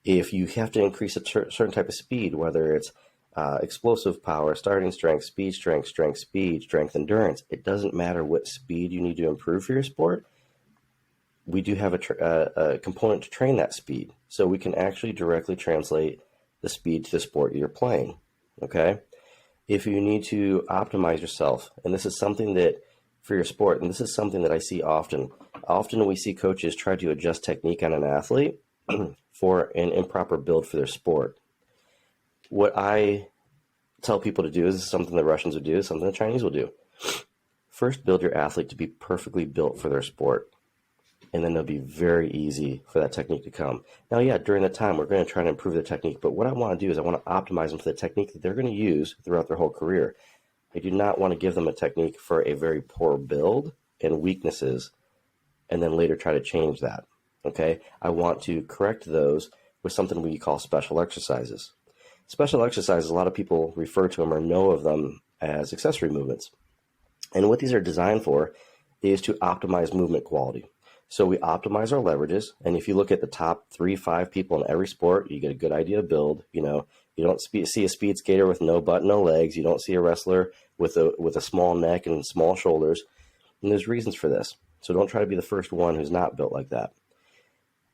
If you have to increase a certain type of speed, whether it's explosive power, starting strength, speed, speed, strength, endurance, it doesn't matter what speed you need to improve for your sport. We do have a component to train that speed. So we can actually directly translate the speed to the sport you're playing, okay? If you need to optimize yourself, and this is something that for your sport, and this is something that I see often. Often we see coaches try to adjust technique on an athlete for an improper build for their sport. What I tell people to do is something the Russians would do, is something the Chinese will do. First, build your athlete to be perfectly built for their sport, and then it'll be very easy for that technique to come. Now, yeah, during the time, we're going to try to improve the technique, but what I want to do is I want to optimize them for the technique that they're going to use throughout their whole career. I do not want to give them a technique for a very poor build and weaknesses and then later try to change that, okay? I want to correct those with something we call special exercises. Special exercises, a lot of people refer to them or know of them as accessory movements. And what these are designed for is to optimize movement quality. So we optimize our leverages, and if you look at the top 3-5 people in every sport, you get a good idea of build. You don't see a speed skater with no butt, no legs. You don't see a wrestler with a small neck and small shoulders. And there's reasons for this. So don't try to be the first one who's not built like that.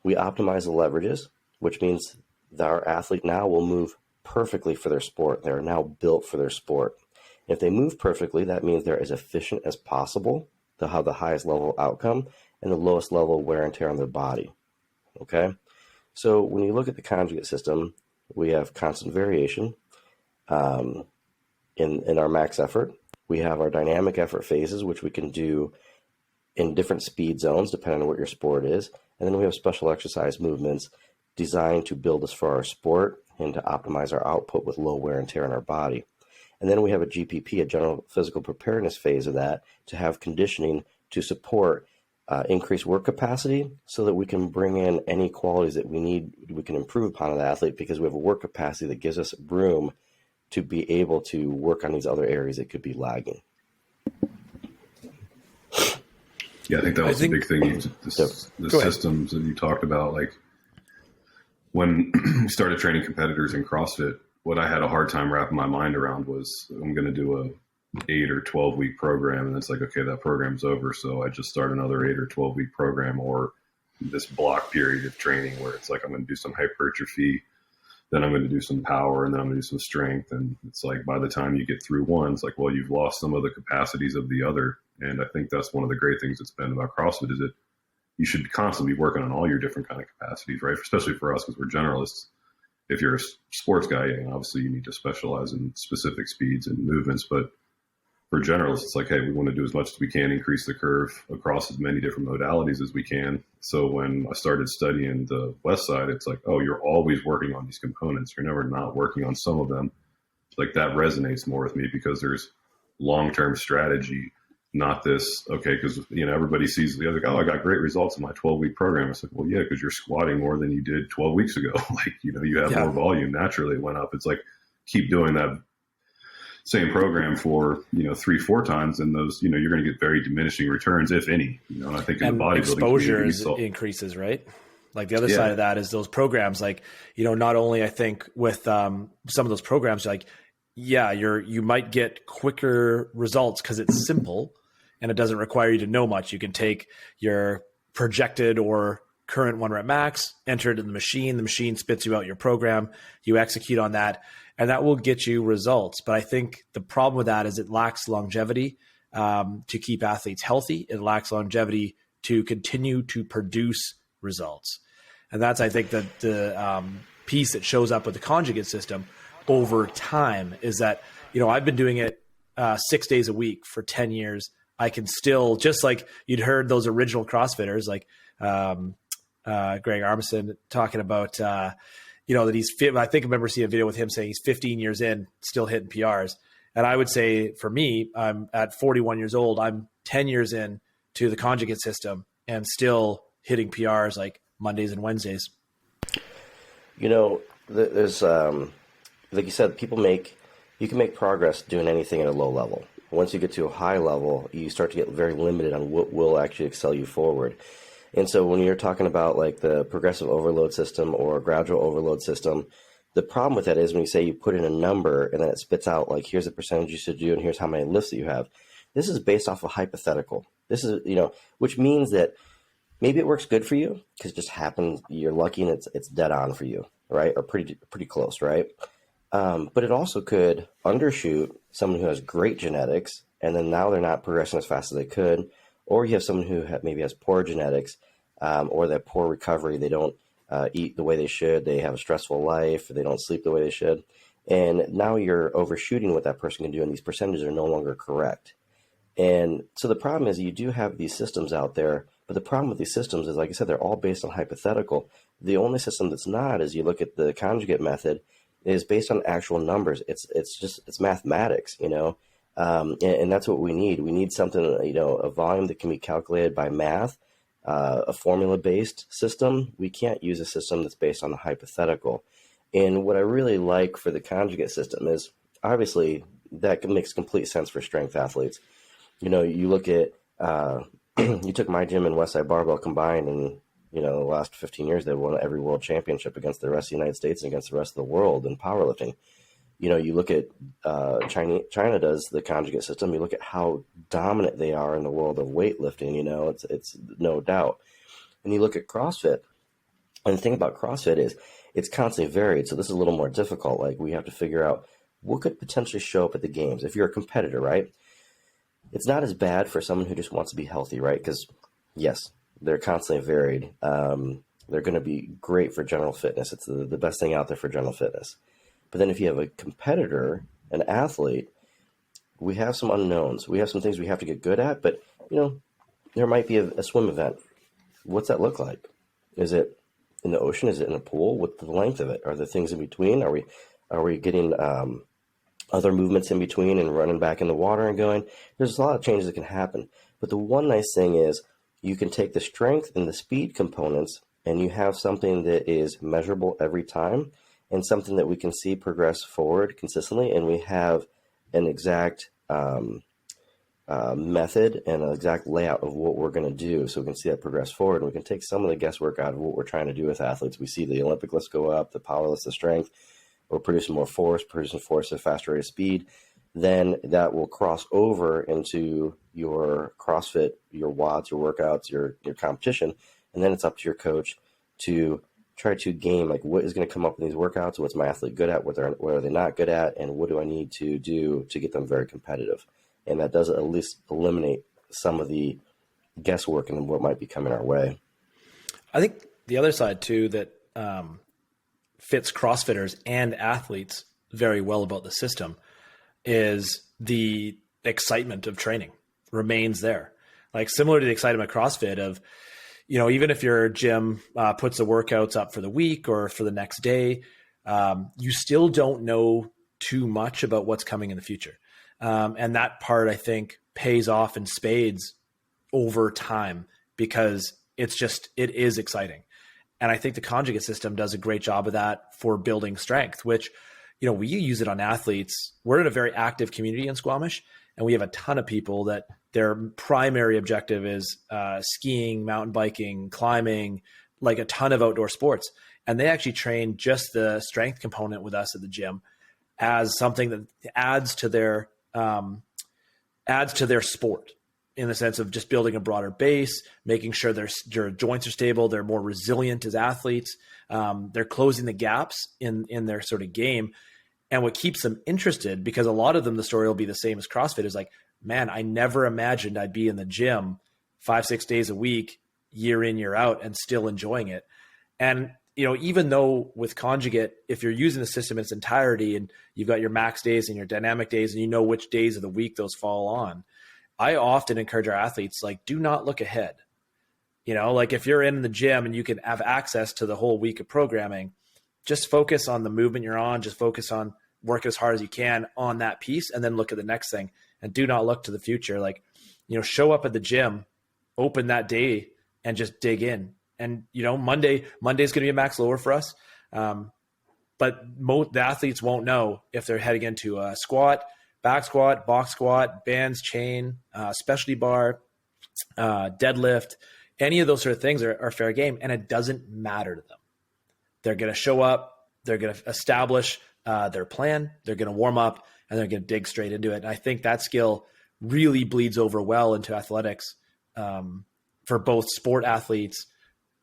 We optimize the leverages, which means that our athlete now will move perfectly for their sport. They're now built for their sport. If they move perfectly, that means they're as efficient as possible to have the highest level outcome and the lowest level wear and tear on their body. Okay? So when you look at the conjugate system, we have constant variation in our max effort. We have our dynamic effort phases, which we can do in different speed zones, depending on what your sport is. And then we have special exercise movements designed to build us for our sport and to optimize our output with low wear and tear on our body. And then we have a GPP, a general physical preparedness phase of that, to have conditioning to support increased work capacity so that we can bring in any qualities that we need, we can improve upon an athlete because we have a work capacity that gives us room to be able to work on these other areas that could be lagging. Yeah, I think that was the big thing. The systems that you talked about, like when we started training competitors in CrossFit, what I had a hard time wrapping my mind around was I'm going to do a 8 or 12 week program. And it's like, okay, that program's over. So I just start another 8 or 12 week program, or this block period of training where it's like, I'm going to do some hypertrophy, then I'm going to do some power, and then I'm going to do some strength. And it's like, by the time you get through one, it's like, well, you've lost some of the capacities of the other. And I think that's one of the great things that's been about CrossFit is that you should constantly be working on all your different kind of capacities, right? Especially for us, because we're generalists. If you're a sports guy, obviously you need to specialize in specific speeds and movements, but for generalists, it's like, hey, we want to do as much as we can, increase the curve across as many different modalities as we can. So when I started studying the West Side, it's like, oh, you're always working on these components. You're never not working on some of them. Like that resonates more with me because there's long-term strategy, not this, okay, because, everybody sees the other guy, I got great results in my 12-week program. It's like, well, yeah, because you're squatting more than you did 12 weeks ago. Like, you have more volume. Naturally, it went up. It's like, keep doing that same program for 3-4 times, and those you're going to get very diminishing returns, if any. And I think in the bodybuilding exposure increases, right? Like the other side of that is those programs, like not only I think with some of those programs, like you might get quicker results because it's simple and it doesn't require you to know much. You can take your projected or current 1 rep max, enter it in the machine spits you out your program, you execute on that, and that will get you results. But I think the problem with that is it lacks longevity to keep athletes healthy. It lacks longevity to continue to produce results. And that's, I think, the piece that shows up with the conjugate system over time is that, I've been doing it 6 days a week for 10 years. I can still, just like you'd heard those original CrossFitters, like Greg Armisen talking about, that he's fit. I think I remember seeing a video with him saying he's 15 years in, still hitting PRs. And I would say for me, I'm at 41 years old. I'm 10 years in to the conjugate system and still hitting PRs like Mondays and Wednesdays. There's, like you said, you can make progress doing anything at a low level. Once you get to a high level, you start to get very limited on what will actually excel you forward. And so when you're talking about like the progressive overload system or gradual overload system, the problem with that is when you say you put in a number and then it spits out like, here's the percentage you should do and here's how many lifts that you have. This is based off of hypothetical. This is, which means that maybe it works good for you because it just happens, you're lucky and it's dead on for you, right? Or pretty close, right? But it also could undershoot someone who has great genetics, and then now they're not progressing as fast as they could. Or you have someone who maybe has poor genetics, or they have poor recovery. They don't eat the way they should. They have a stressful life. They don't sleep the way they should. And now you're overshooting what that person can do, and these percentages are no longer correct. And so the problem is you do have these systems out there, but the problem with these systems is, like I said, they're all based on hypothetical. The only system that's not, is you look at the conjugate method, is based on actual numbers. It's mathematics, and that's what we need. We need something, a volume that can be calculated by math, a formula-based system. We can't use a system that's based on the hypothetical. And what I really like for the conjugate system is, obviously, that makes complete sense for strength athletes. You look at, you took my gym and Westside Barbell combined, and the last 15 years, they've won every world championship against the rest of the United States and against the rest of the world in powerlifting. You look at China does the conjugate system. You look at how dominant they are in the world of weightlifting. It's no doubt. And you look at CrossFit, and the thing about CrossFit is it's constantly varied. So this is a little more difficult. Like, we have to figure out what could potentially show up at the games. If you're a competitor, right? It's not as bad for someone who just wants to be healthy, right? Because yes, they're constantly varied. They're going to be great for general fitness. It's the best thing out there for general fitness. But then if you have a competitor, an athlete, we have some unknowns. We have some things we have to get good at, but there might be a swim event. What's that look like? Is it in the ocean? Is it in a pool? What's the length of it? Are there things in between? Are we getting other movements in between and running back in the water and going? There's a lot of changes that can happen. But the one nice thing is you can take the strength and the speed components and you have something that is measurable every time and something that we can see progress forward consistently. And we have an exact method and an exact layout of what we're going to do. So we can see that progress forward. And we can take some of the guesswork out of what we're trying to do with athletes. We see the Olympic lifts go up, the power lifts, the strength. We're producing more force, at a faster rate of speed. Then that will cross over into your CrossFit, your watts, your workouts, your competition. And then it's up to your coach to try to game, like, what is going to come up in these workouts? What's my athlete good at? What are they not good at? And what do I need to do to get them very competitive? And that does at least eliminate some of the guesswork and what might be coming our way. I think the other side too that fits CrossFitters and athletes very well about the system is the excitement of training remains there. Like, similar to the excitement of CrossFit of, even if your gym puts the workouts up for the week or for the next day, you still don't know too much about what's coming in the future. And that part, I think, pays off in spades over time because it is exciting. And I think the conjugate system does a great job of that for building strength, which, we use it on athletes. We're in a very active community in Squamish, and we have a ton of people that their primary objective is skiing, mountain biking, climbing, like a ton of outdoor sports. And they actually train just the strength component with us at the gym as something that adds to their sport. in the sense of just building a broader base, making sure their joints are stable, they're more resilient as athletes, they're closing the gaps in their sort of game. And what keeps them interested, because a lot of them, the story will be the same as CrossFit, is like, man, I never imagined I'd be in the gym 5-6 days a week, year in, year out, and still enjoying it. And, even though with Conjugate, if you're using the system in its entirety and you've got your max days and your dynamic days and you know which days of the week those fall on, I often encourage our athletes, like, do not look ahead. Like if you're in the gym and you can have access to the whole week of programming, just focus on the movement you're on, just focus on work as hard as you can on that piece, and then look at the next thing, and do not look to the future. Like, show up at the gym, open that day, and just dig in. And, Monday's going to be a max lower for us. But the athletes won't know if they're heading into a squat, back squat, box squat, bands, chain, specialty bar, deadlift. Any of those sort of things are fair game, and it doesn't matter to them. They're going to show up, they're going to establish their plan, they're going to warm up, and they're going to dig straight into it. And I think that skill really bleeds over well into athletics for both sport athletes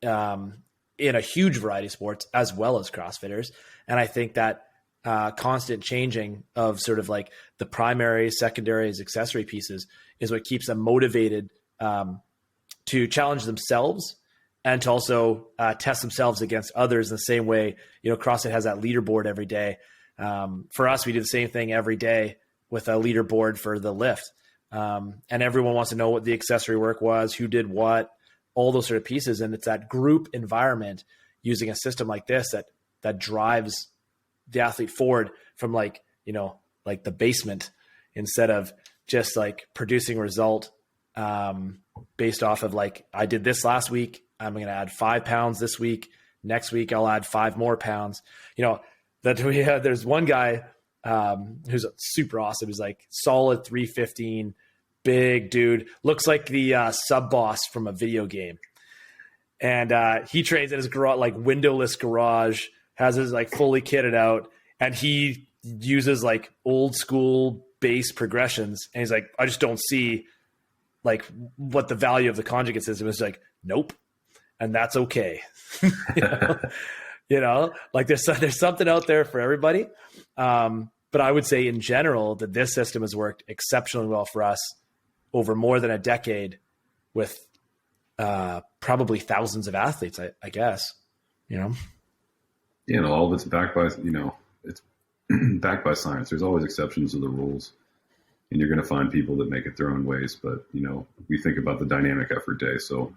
in a huge variety of sports, as well as CrossFitters. And I think that constant changing of sort of like the primaries, secondaries, accessory pieces is what keeps them motivated to challenge themselves and to also test themselves against others in the same way. CrossFit has that leaderboard every day. For us, we do the same thing every day with a leaderboard for the lift. And everyone wants to know what the accessory work was, who did what, all those sort of pieces. And it's that group environment using a system like this that drives the athlete forward from like the basement, instead of just like producing a result based off of like, I did this last week, I'm going to add 5 pounds this week. Next week, I'll add 5 more pounds. There's one guy who's super awesome. He's like solid 315, big dude, looks like the sub boss from a video game. And he trains in his garage, like windowless garage, has his like fully kitted out, and he uses like old school base progressions. And he's like, I just don't see like what the value of the conjugate system is. Like, nope. And that's okay. Like there's something out there for everybody. But I would say in general that this system has worked exceptionally well for us over more than a decade with probably thousands of athletes, I guess, all of it's backed by, it's backed by science. There's always exceptions to the rules, and you're going to find people that make it their own ways. But, we think about the dynamic effort day. So,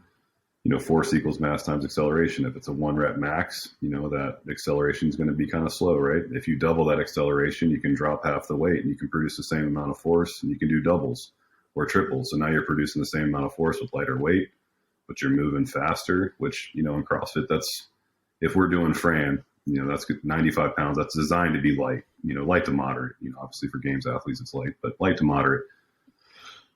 force equals mass times acceleration. If it's a 1 rep max, that acceleration is going to be kind of slow, right? If you double that acceleration, you can drop half the weight and you can produce the same amount of force, and you can do doubles or triples. So now you're producing the same amount of force with lighter weight, but you're moving faster, which, in CrossFit, that's, if we're doing Fran, that's 95 pounds. That's designed to be light, light to moderate, obviously for games athletes, it's light, but light to moderate.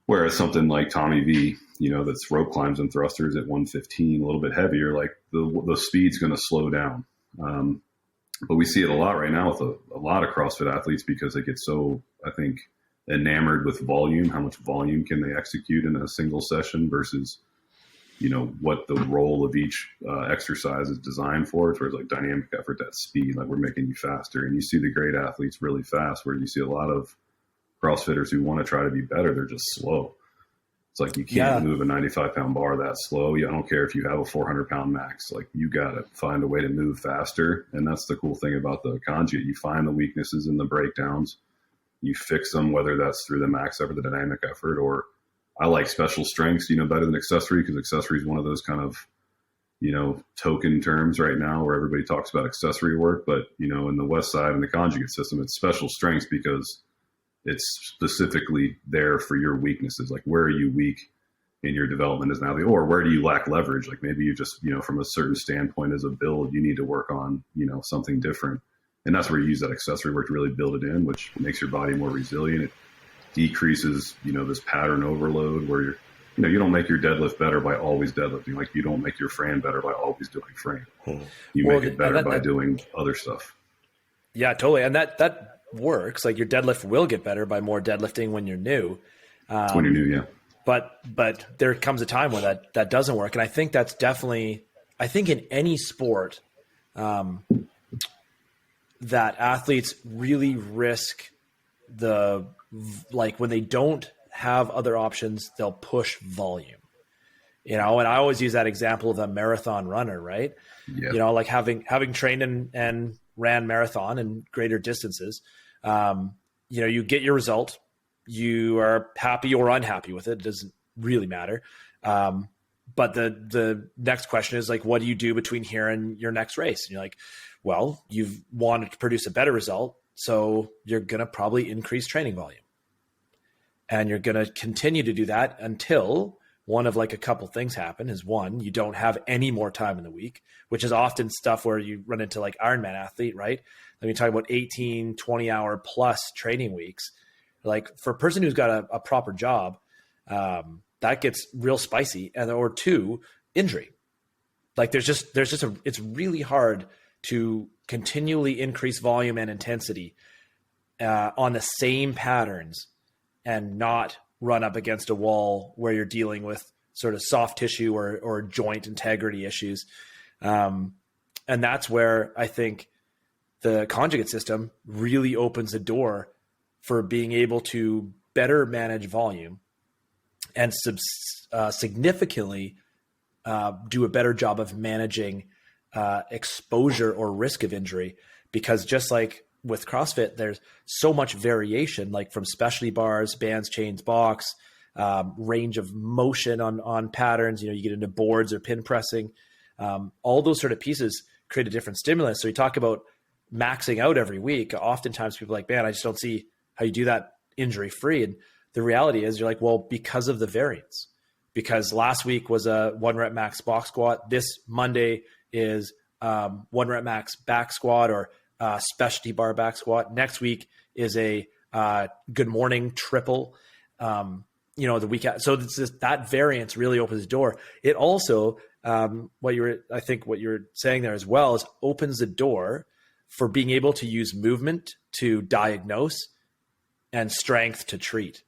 Whereas something like Tommy V, that's rope climbs and thrusters at 115, a little bit heavier, like the speed's going to slow down. But we see it a lot right now with a lot of CrossFit athletes because they get so, I think, enamored with volume. How much volume can they execute in a single session versus, what the role of each exercise is designed for. It's where it's like dynamic effort, that speed, like we're making you faster. And you see the great athletes really fast, where you see a lot of CrossFitters who want to try to be better. They're just slow. It's like you can't move a 95-pound bar that slow. I don't care if you have a 400-pound max. Like, you got to find a way to move faster. And that's the cool thing about the conjugate. You find the weaknesses in the breakdowns. You fix them, whether that's through the max effort, the dynamic effort, or I like special strengths, better than accessory, because accessory is one of those kind of, token terms right now where everybody talks about accessory work. But, in the West Side and the conjugate system, it's special strengths because it's specifically there for your weaknesses. Like, where are you weak in your development as an athlete, or where do you lack leverage? Like, maybe you just, from a certain standpoint as a build, you need to work on, something different. And that's where you use that accessory work to really build it in, which makes your body more resilient. It decreases, this pattern overload where you don't make your deadlift better by always deadlifting. Like, you don't make your Fran better by always doing Fran. You make it better by doing other stuff. Yeah, totally. And that works. Like, your deadlift will get better by more deadlifting when you're new. When you're new, yeah. But there comes a time when that doesn't work. And I think that's definitely, I think in any sport, that athletes really risk when they don't have other options, they'll push volume, and I always use that example of a marathon runner, right? Yeah. Like having trained and ran marathon and greater distances, you get your result, you are happy or unhappy with it. It doesn't really matter. But the next question is like, what do you do between here and your next race? And you're like, well, you've wanted to produce a better result, so you're going to probably increase training volume. And you're going to continue to do that until one of like a couple things happen is one, you don't have any more time in the week, which is often stuff where you run into like Ironman athlete, right? Let me talk about 18, 20 hour plus training weeks. Like for a person who's got a proper job, that gets real spicy. Or two, injury. Like it's really hard to continually increase volume and intensity on the same patterns and not run up against a wall where you're dealing with sort of soft tissue or joint integrity issues. And that's where I think the conjugate system really opens the door for being able to better manage volume and significantly do a better job of managing exposure or risk of injury. Because just like with CrossFit, there's so much variation, like from specialty bars, bands, chains, box, range of motion on patterns. You get into boards or pin pressing. All those sort of pieces create a different stimulus. So you talk about maxing out every week. Oftentimes people are like, man, I just don't see how you do that injury free. And the reality is you're like, well, because of the variance. Because last week was a 1 rep max box squat. This Monday is 1 rep max back squat or specialty bar back squat. Next week is a good morning triple. The week out. So that variance really opens the door. It also, what you were saying there as well, is opens the door for being able to use movement to diagnose and strength to treat,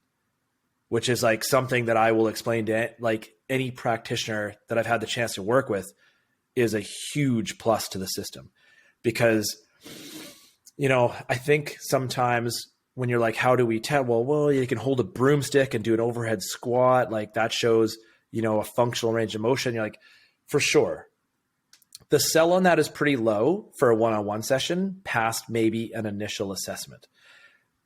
which is like something that I will explain to like any practitioner that I've had the chance to work with is a huge plus to the system. Because, I think sometimes when you're like, how do we tell? Well, you can hold a broomstick and do an overhead squat. Like that shows, a functional range of motion. You're like, for sure. The sell on that is pretty low for a one-on-one session past maybe an initial assessment.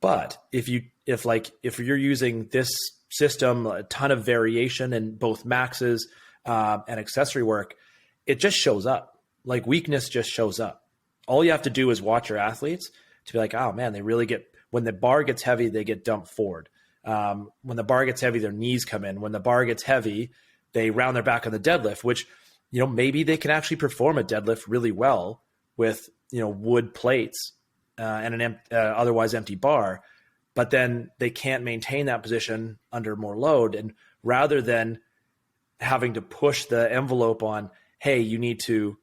But if you're using this system, a ton of variation in both maxes and accessory work, it just shows up. Like weakness just shows up. All you have to do is watch your athletes to be like, oh man, they really when the bar gets heavy, they get dumped forward. When the bar gets heavy, their knees come in. When the bar gets heavy, they round their back on the deadlift, which, maybe they can actually perform a deadlift really well with, wood plates and an otherwise empty bar, but then they can't maintain that position under more load. And rather than having to push the envelope on, hey, you need to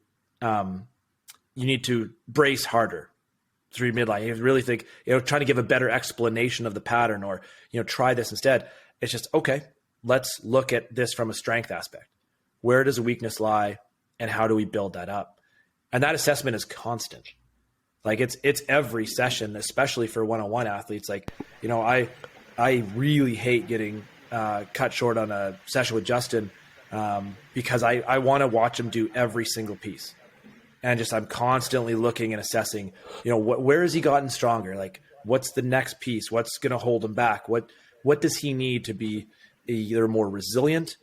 brace harder through midline. You really think, trying to give a better explanation of the pattern or, try this instead. It's just, okay, let's look at this from a strength aspect. Where does a weakness lie and how do we build that up? And that assessment is constant. Like it's every session, especially for one-on-one athletes. Like, I really hate getting cut short on a session with Justin because I want to watch him do every single piece. And just I'm constantly looking and assessing, where has he gotten stronger? Like, what's the next piece? What's going to hold him back? What does he need to be either more resilient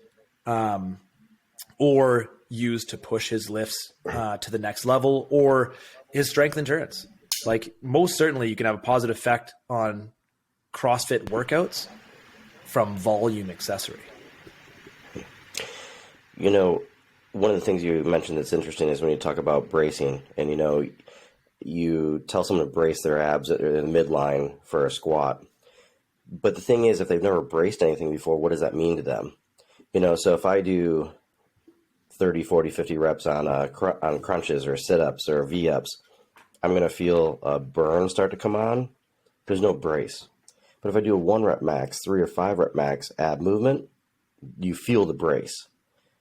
or use to push his lifts to the next level or his strength endurance? Like most certainly you can have a positive effect on CrossFit workouts from volume accessory. One of the things you mentioned that's interesting is when you talk about bracing and, you tell someone to brace their abs in the midline for a squat. But the thing is, if they've never braced anything before, what does that mean to them? So if I do 30, 40, 50 reps on crunches or sit-ups or V-ups, I'm going to feel a burn start to come on. There's no brace. But if I do a 1 rep max, 3 or 5 rep max ab movement, you feel the brace.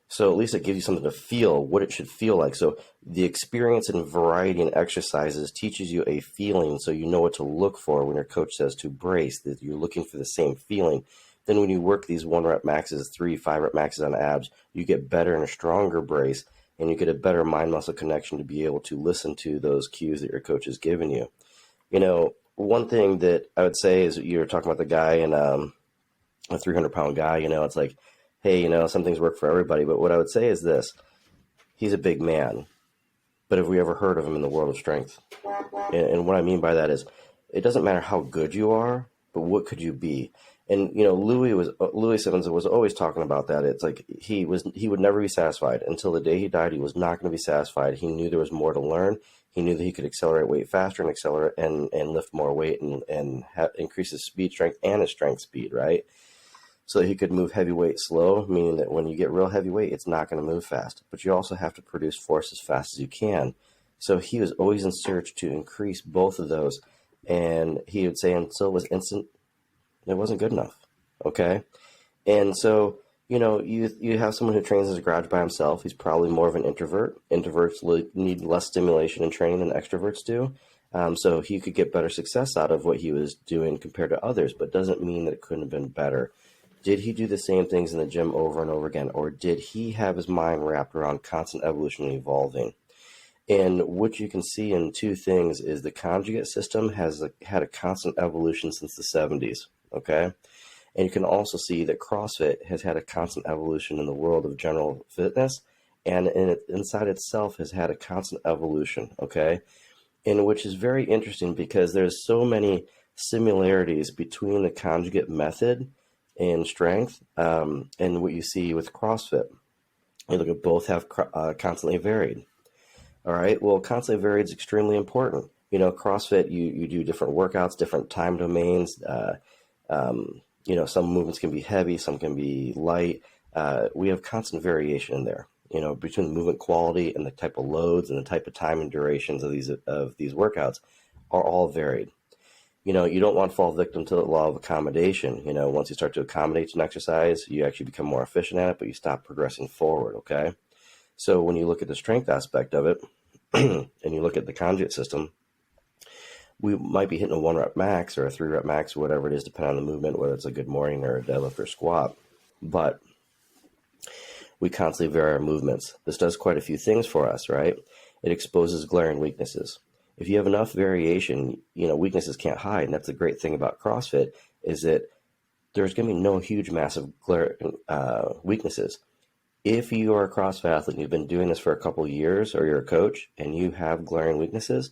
So at least it gives you something to feel what it should feel like. So the experience and variety in exercises teaches you a feeling, so you know what to look for when your coach says to brace, that you're looking for the same feeling. Then when you work these 1 rep maxes, 3, 5 rep maxes on abs, you get better and a stronger brace, and you get a better mind-muscle connection to be able to listen to those cues that your coach has given you. You know, one thing that I would say is, you were talking about the guy in a 300-pound guy, you know, it's like, hey, you know, some things work for everybody. But what I would say is this: he's a big man, but have we ever heard of him in the world of strength? And what I mean by that is, it doesn't matter how good you are, but what could you be? And, you know, Louis Simmons was always talking about that. It's like he would never be satisfied until the day he died. He was not going to be satisfied. He knew there was more to learn. He knew that he could accelerate weight faster and accelerate and lift more weight and increase his speed strength and his strength speed, right? So that he could move heavy weight slow, meaning that when you get real heavy weight, it's not going to move fast. But you also have to produce force as fast as you can. So he was always in search to increase both of those. And he would say until it was instant, it wasn't good enough. Okay? And so, you know, you have someone who trains in his garage by himself. He's probably more of an introvert. Introverts need less stimulation and training than extroverts do. So he could get better success out of what he was doing compared to others, but doesn't mean that it couldn't have been better. Did he do the same things in the gym over and over again, or did he have his mind wrapped around constant evolution and evolving? And what you can see in two things is the conjugate system has had a constant evolution since the 70s, okay? And you can also see that CrossFit has had a constant evolution in the world of general fitness, and inside itself has had a constant evolution, okay? And which is very interesting because there's so many similarities between the conjugate method and strength, and what you see with CrossFit. You look at both have constantly varied. All right. Well, constantly varied is extremely important. You know, CrossFit, you do different workouts, different time domains. You know, some movements can be heavy, some can be light. We have constant variation in there. You know, between the movement quality and the type of loads and the type of time and durations of these workouts are all varied. You know, you don't want to fall victim to the law of accommodation. You know, once you start to accommodate an exercise, you actually become more efficient at it, but you stop progressing forward, okay? So when you look at the strength aspect of it, and you look at the conjugate system, we might be hitting a 1 rep max or a 3 rep max, or whatever it is, depending on the movement, whether it's a good morning or a deadlift or squat. But we constantly vary our movements. This does quite a few things for us, right? It exposes glaring weaknesses. If you have enough variation, you know, weaknesses can't hide. And that's the great thing about CrossFit, is that there's going to be no huge, massive weaknesses. If you are a CrossFit athlete and you've been doing this for a couple of years, or you're a coach and you have glaring weaknesses,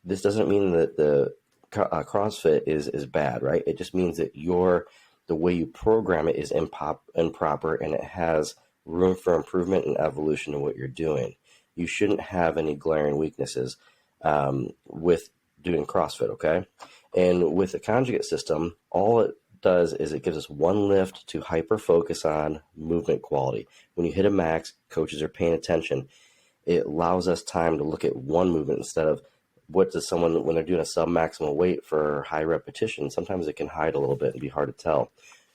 this doesn't mean that the CrossFit is bad, right? It just means that the way you program it is improper, and it has room for improvement and evolution in what you're doing. You shouldn't have any glaring weaknesses with doing CrossFit, okay? And with the conjugate system, all it does is it gives us one lift to hyper focus on movement quality. When you hit a max, coaches are paying attention. It allows us time to look at one movement instead of what does someone, when they're doing a sub-maximal weight for high repetition, sometimes it can hide a little bit and be hard to tell.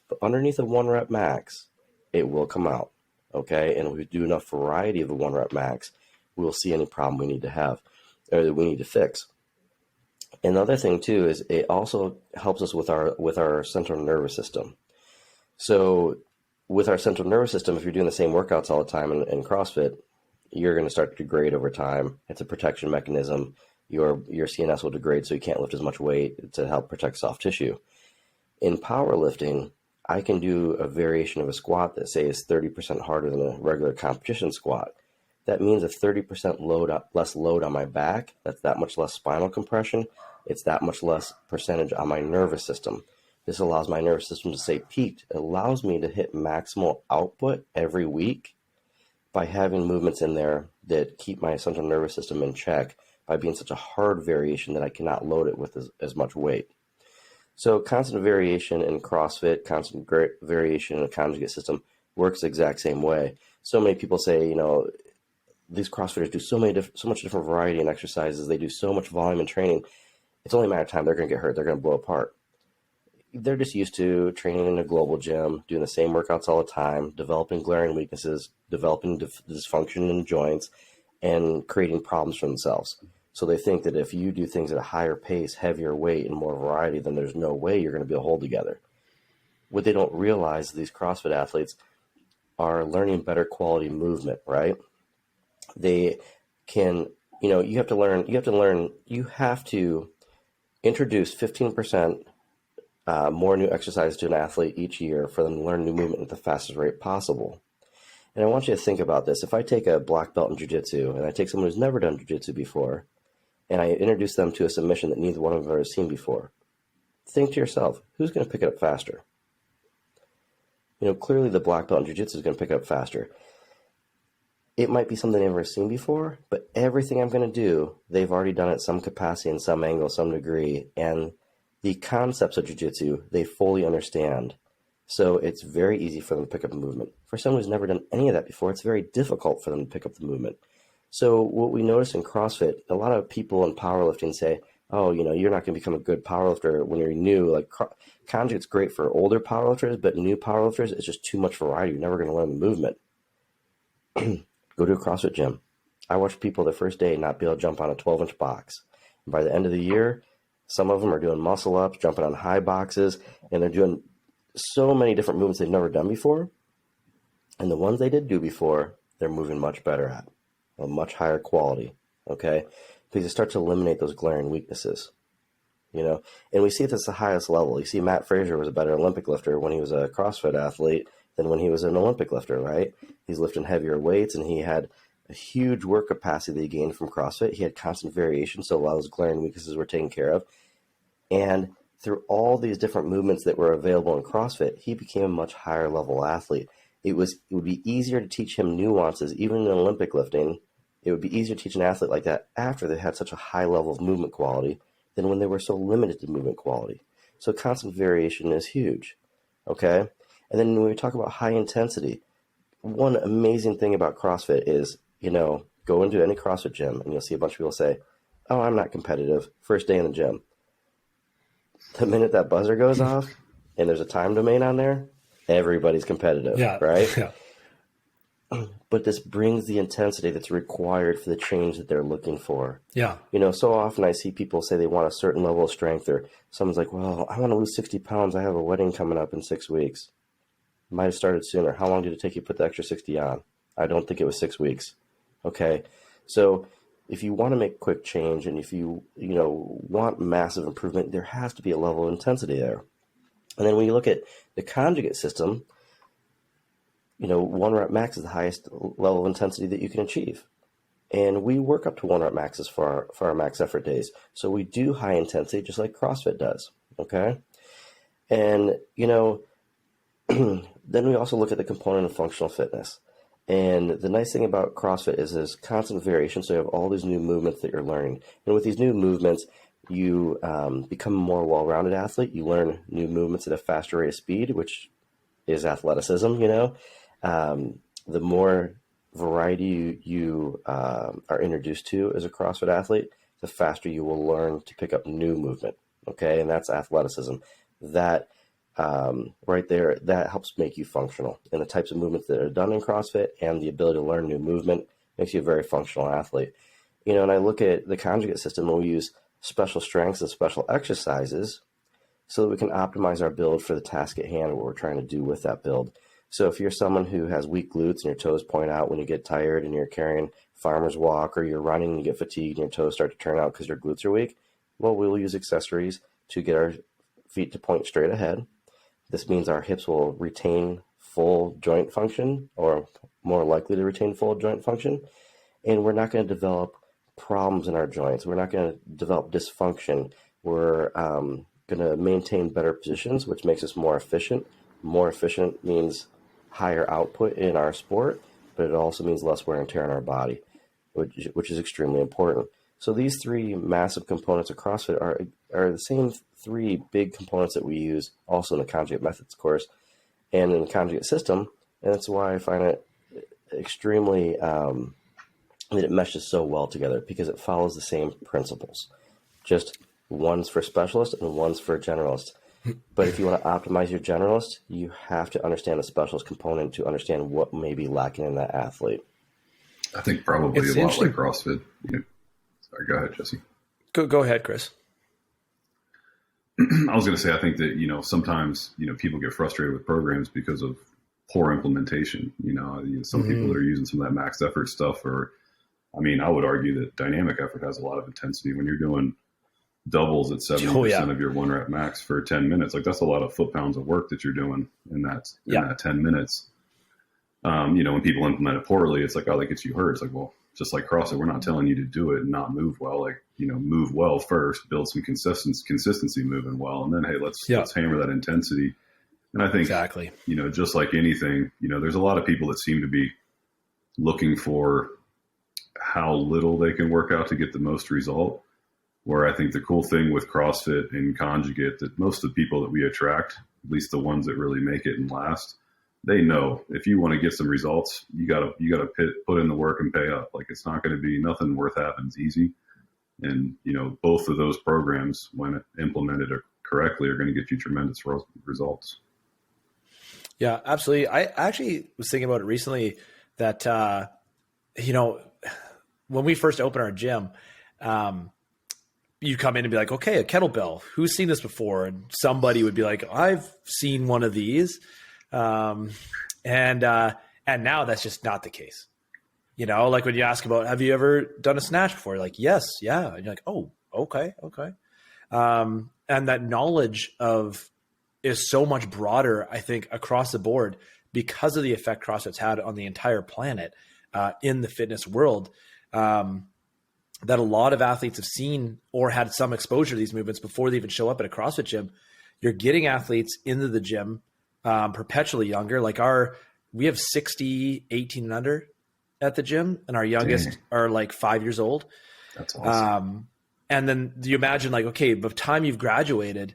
But underneath a 1 rep max, it will come out, okay? And if we do enough variety of a 1 rep max, we'll see any problem we need to have, or that we need to fix. Another thing too is it also helps us with our central nervous system. So with our central nervous system, if you're doing the same workouts all the time in CrossFit, you're going to start to degrade over time. It's a protection mechanism. Your CNS will degrade, so you can't lift as much weight to help protect soft tissue. In powerlifting, I can do a variation of a squat that, say, is 30% harder than a regular competition squat. That means a 30% less load on my back. That's that much less spinal compression. It's that much less percentage on my nervous system. This allows my nervous system to stay peaked. It allows me to hit maximal output every week by having movements in there that keep my central nervous system in check, by being such a hard variation that I cannot load it with as much weight. So constant variation in CrossFit, constant variation in a conjugate system works the exact same way. So many people say, you know, these CrossFitters do so much different variety in exercises. They do so much volume and training. It's only a matter of time they're going to get hurt. They're going to blow apart. they're just used to training in a global gym, doing the same workouts all the time, developing glaring weaknesses, developing dysfunction in joints, and creating problems for themselves. So they think that if you do things at a higher pace, heavier weight, and more variety, then there's no way you're going to be able to hold together. What they don't realize, these CrossFit athletes are learning better quality movement, right? They can, you have to introduce 15% more new exercise to an athlete each year for them to learn new movement at the fastest rate possible. And I want you to think about this. If I take a black belt in jiu-jitsu and I take someone who's never done jiu-jitsu before and I introduce them to a submission that neither one of them have ever seen before, think to yourself, who's going to pick it up faster? Clearly the black belt in jiu-jitsu is going to pick it up faster. It might be something they've never seen before, but everything I'm going to do, they've already done it some capacity, in some angle, some degree, and the concepts of jiu-jitsu, they fully understand. So it's very easy for them to pick up a movement. For someone who's never done any of that before, it's very difficult for them to pick up the movement. So what we notice in CrossFit, a lot of people in powerlifting say, oh, you're not going to become a good powerlifter when you're new. Like Conjugate's great for older powerlifters, but new powerlifters, it's just too much variety. You're never going to learn the movement. Go to a CrossFit gym. I watch people the first day not be able to jump on a 12-inch box. And by the end of the year, some of them are doing muscle ups, jumping on high boxes, and they're doing so many different movements they've never done before. And the ones they did do before, they're moving much better at, a much higher quality, okay? Because it starts to eliminate those glaring weaknesses, And we see it at the highest level. You see Matt Fraser was a better Olympic lifter when he was a CrossFit athlete than when he was an Olympic lifter, right? He's lifting heavier weights, and he had a huge work capacity that he gained from CrossFit. He had constant variation, so a lot of those glaring weaknesses were taken care of. And through all these different movements that were available in CrossFit, he became a much higher level athlete. It would be easier to teach him nuances, even in Olympic lifting. It would be easier to teach an athlete like that after they had such a high level of movement quality than when they were so limited to movement quality. So constant variation is huge, okay? And then when we talk about high intensity, one amazing thing about CrossFit is, go into any CrossFit gym and you'll see a bunch of people say, oh, I'm not competitive. First day in the gym. The minute that buzzer goes off and there's a time domain on there, everybody's competitive, right? Yeah. But this brings the intensity that's required for the change that they're looking for. Yeah. So often I see people say they want a certain level of strength, or someone's like, well, I want to lose 60 pounds. I have a wedding coming up in 6 weeks. Might have started sooner. How long did it take you to put the extra 60 on? I don't think it was 6 weeks. Okay. So if you want to make quick change and if you, want massive improvement, there has to be a level of intensity there. And then when you look at the conjugate system, 1 rep max is the highest level of intensity that you can achieve. And we work up to 1 rep maxes for our max effort days. So we do high intensity just like CrossFit does. Okay. And, then we also look at the component of functional fitness. And the nice thing about CrossFit is there's constant variation. So you have all these new movements that you're learning. And with these new movements, you become a more well-rounded athlete. You learn new movements at a faster rate of speed, which is athleticism, The more variety you are introduced to as a CrossFit athlete, the faster you will learn to pick up new movement, okay? And that's athleticism. That right there, that helps make you functional. And the types of movements that are done in CrossFit and the ability to learn new movement makes you a very functional athlete. And I look at the conjugate system and we use special strengths and special exercises so that we can optimize our build for the task at hand, what we're trying to do with that build. So if you're someone who has weak glutes and your toes point out when you get tired and you're carrying farmer's walk, or you're running and you get fatigued and your toes start to turn out because your glutes are weak, well, we'll use accessories to get our feet to point straight ahead. This means our hips will retain full joint function, or more likely to retain full joint function. And we're not going to develop problems in our joints. We're not going to develop dysfunction. We're going to maintain better positions, which makes us more efficient. More efficient means higher output in our sport, but it also means less wear and tear on our body, which is extremely important. So these 3 massive components of CrossFit are the same 3 big components that we use also in the Conjugate Methods course and in the conjugate system. And that's why I find it extremely that it meshes so well together, because it follows the same principles. Just one's for specialists and one's for generalists. But if you want to optimize your generalist, you have to understand the specialist component to understand what may be lacking in that athlete. I think probably It's a lot like CrossFit. Sorry, go ahead, Jesse. Go ahead, Chris. I was going to say, I think that, sometimes, people get frustrated with programs because of poor implementation. Some people that are using some of that max effort stuff, I would argue that dynamic effort has a lot of intensity. When you're doing doubles at 70% of your 1 rep max for 10 minutes, like that's a lot of foot-pounds of work that you're doing in that 10 minutes. When people implement it poorly, it's like, oh, that gets you hurt. It's like, well, just like CrossFit, we're not telling you to do it and not move well. Like, move well first, build some consistency moving well. And then, hey, let's hammer that intensity. And I think, exactly, just like anything, there's a lot of people that seem to be looking for how little they can work out to get the most result. Where I think the cool thing with CrossFit and Conjugate, that most of the people that we attract, at least the ones that really make it and last, they know if you want to get some results, you gotta put in the work and pay up. Like, it's not going to be, nothing worth happens easy. And, both of those programs, when implemented correctly, are going to get you tremendous results. Yeah, absolutely. I actually was thinking about it recently that, when we first opened our gym, you come in and be like, okay, a kettlebell, who's seen this before? And somebody would be like, I've seen one of these. And now that's just not the case. Like when you ask about, have you ever done a snatch before? Like, yes. Yeah. And you're like, oh, okay. And that knowledge is so much broader, I think, across the board because of the effect CrossFit's had on the entire planet, in the fitness world, that a lot of athletes have seen or had some exposure to these movements before they even show up at a CrossFit gym. You're getting athletes into the gym, perpetually younger. Like we have 60, 18 and under at the gym, and our youngest are like 5 years old. That's awesome. And then you imagine, like, okay, by the time you've graduated,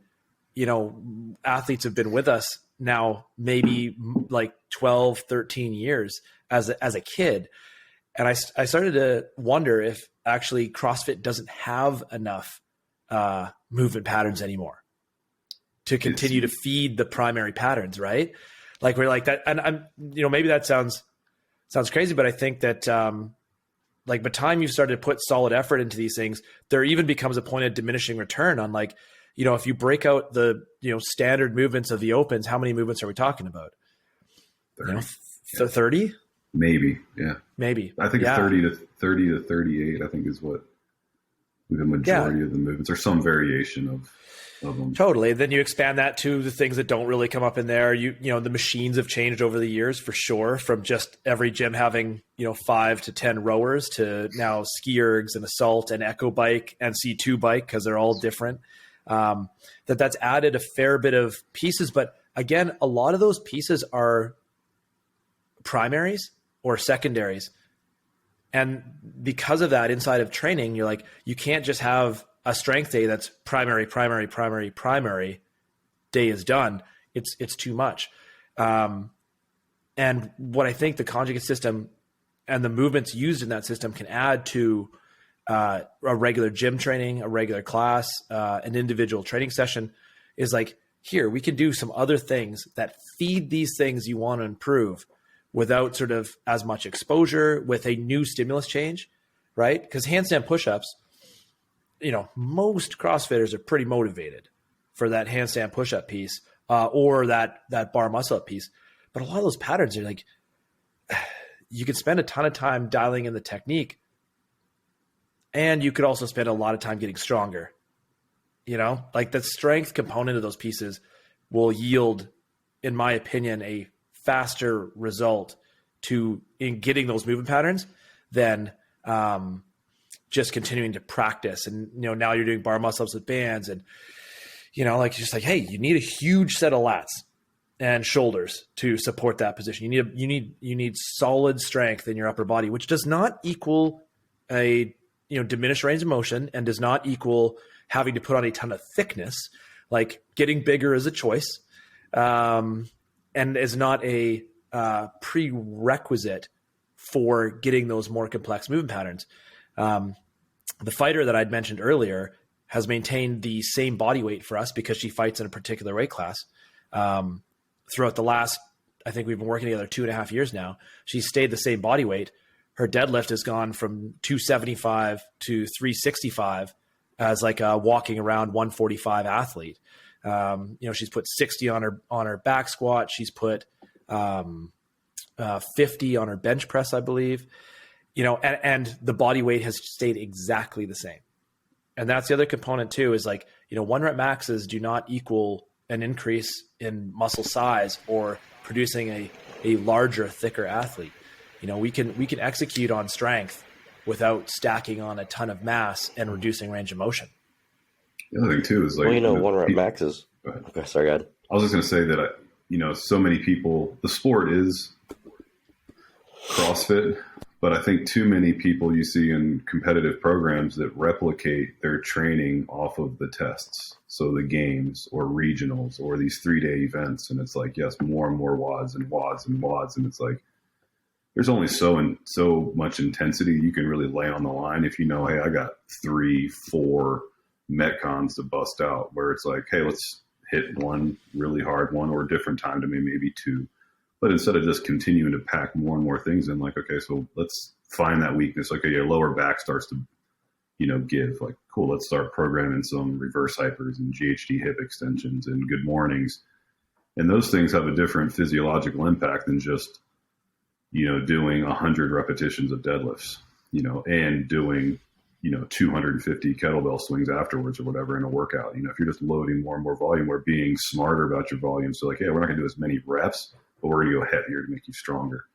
athletes have been with us now, maybe like 12, 13 years as a kid. And I started to wonder if actually CrossFit doesn't have enough movement patterns anymore to continue to feed the primary patterns, right? Like we're like that. And I'm, maybe that sounds crazy, but I think that like by the time you've started to put solid effort into these things, there even becomes a point of diminishing return on, like, if you break out the, standard movements of the opens, how many movements are we talking about? 30. 30? Maybe. Yeah. Maybe. I think 30 to 38, I think, is what the majority of the movements, or some variation of them. Totally. Then you expand that to the things that don't really come up in there. The machines have changed over the years, for sure, from just every gym having, 5 to 10 rowers to now ski ergs and assault and echo bike and C2 bike, because they're all different. That's added a fair bit of pieces. But again, a lot of those pieces are primaries or secondaries. And because of that, inside of training, you're like, you can't just have a strength day that's primary day is done. It's too much. And what I think the conjugate system and the movements used in that system can add to a regular gym training, a regular class, an individual training session, is like, here, we can do some other things that feed these things you want to improve without sort of as much exposure, with a new stimulus change, right? Because handstand push-ups, most CrossFitters are pretty motivated for that handstand push-up piece, or that bar muscle-up piece. But a lot of those patterns are like, you could spend a ton of time dialing in the technique, and you could also spend a lot of time getting stronger. Like the strength component of those pieces will yield, in my opinion, a faster result in getting those movement patterns than just continuing to practice. And, now you're doing bar muscle-ups with bands, and, like, just like, hey, you need a huge set of lats and shoulders to support that position. You need solid strength in your upper body, which does not equal a, diminished range of motion, and does not equal having to put on a ton of thickness. Like, getting bigger is a choice. And is not a prerequisite for getting those more complex movement patterns. The fighter that I'd mentioned earlier has maintained the same body weight for us because she fights in a particular weight class. Throughout the last, I think we've been working together 2.5 years now, she's stayed the same body weight. Her deadlift has gone from 275 to 365 as like a walking around 145 athlete. She's put 60 on her back squat. She's put 50 on her bench press, I believe, and the body weight has stayed exactly the same. And that's the other component too, is like, 1 rep maxes do not equal an increase in muscle size or producing a larger, thicker athlete. We can execute on strength without stacking on a ton of mass and reducing range of motion. The other thing too is like, 1 rep max is, okay, sorry, go ahead. I was just going to say that, so many people, the sport is CrossFit, but I think too many people you see in competitive programs that replicate their training off of the tests. So the games or regionals or these 3-day events. And it's like, yes, more and more wads and wads and wads. And it's like, there's only so much intensity you can really lay on the line if hey, I got 3-4 Metcons to bust out, where it's like, hey, let's hit one really hard one or a different time to maybe 2. But instead of just continuing to pack more and more things in, like, okay, so let's find that weakness. Okay, your lower back starts to, give. Like, cool, let's start programming some reverse hypers and GHD hip extensions and good mornings. And those things have a different physiological impact than just, doing 100 repetitions of deadlifts, and doing, 250 kettlebell swings afterwards or whatever in a workout. If you're just loading more and more volume, we're being smarter about your volume. So like, hey, we're not going to do as many reps, but we're going to go heavier to make you stronger.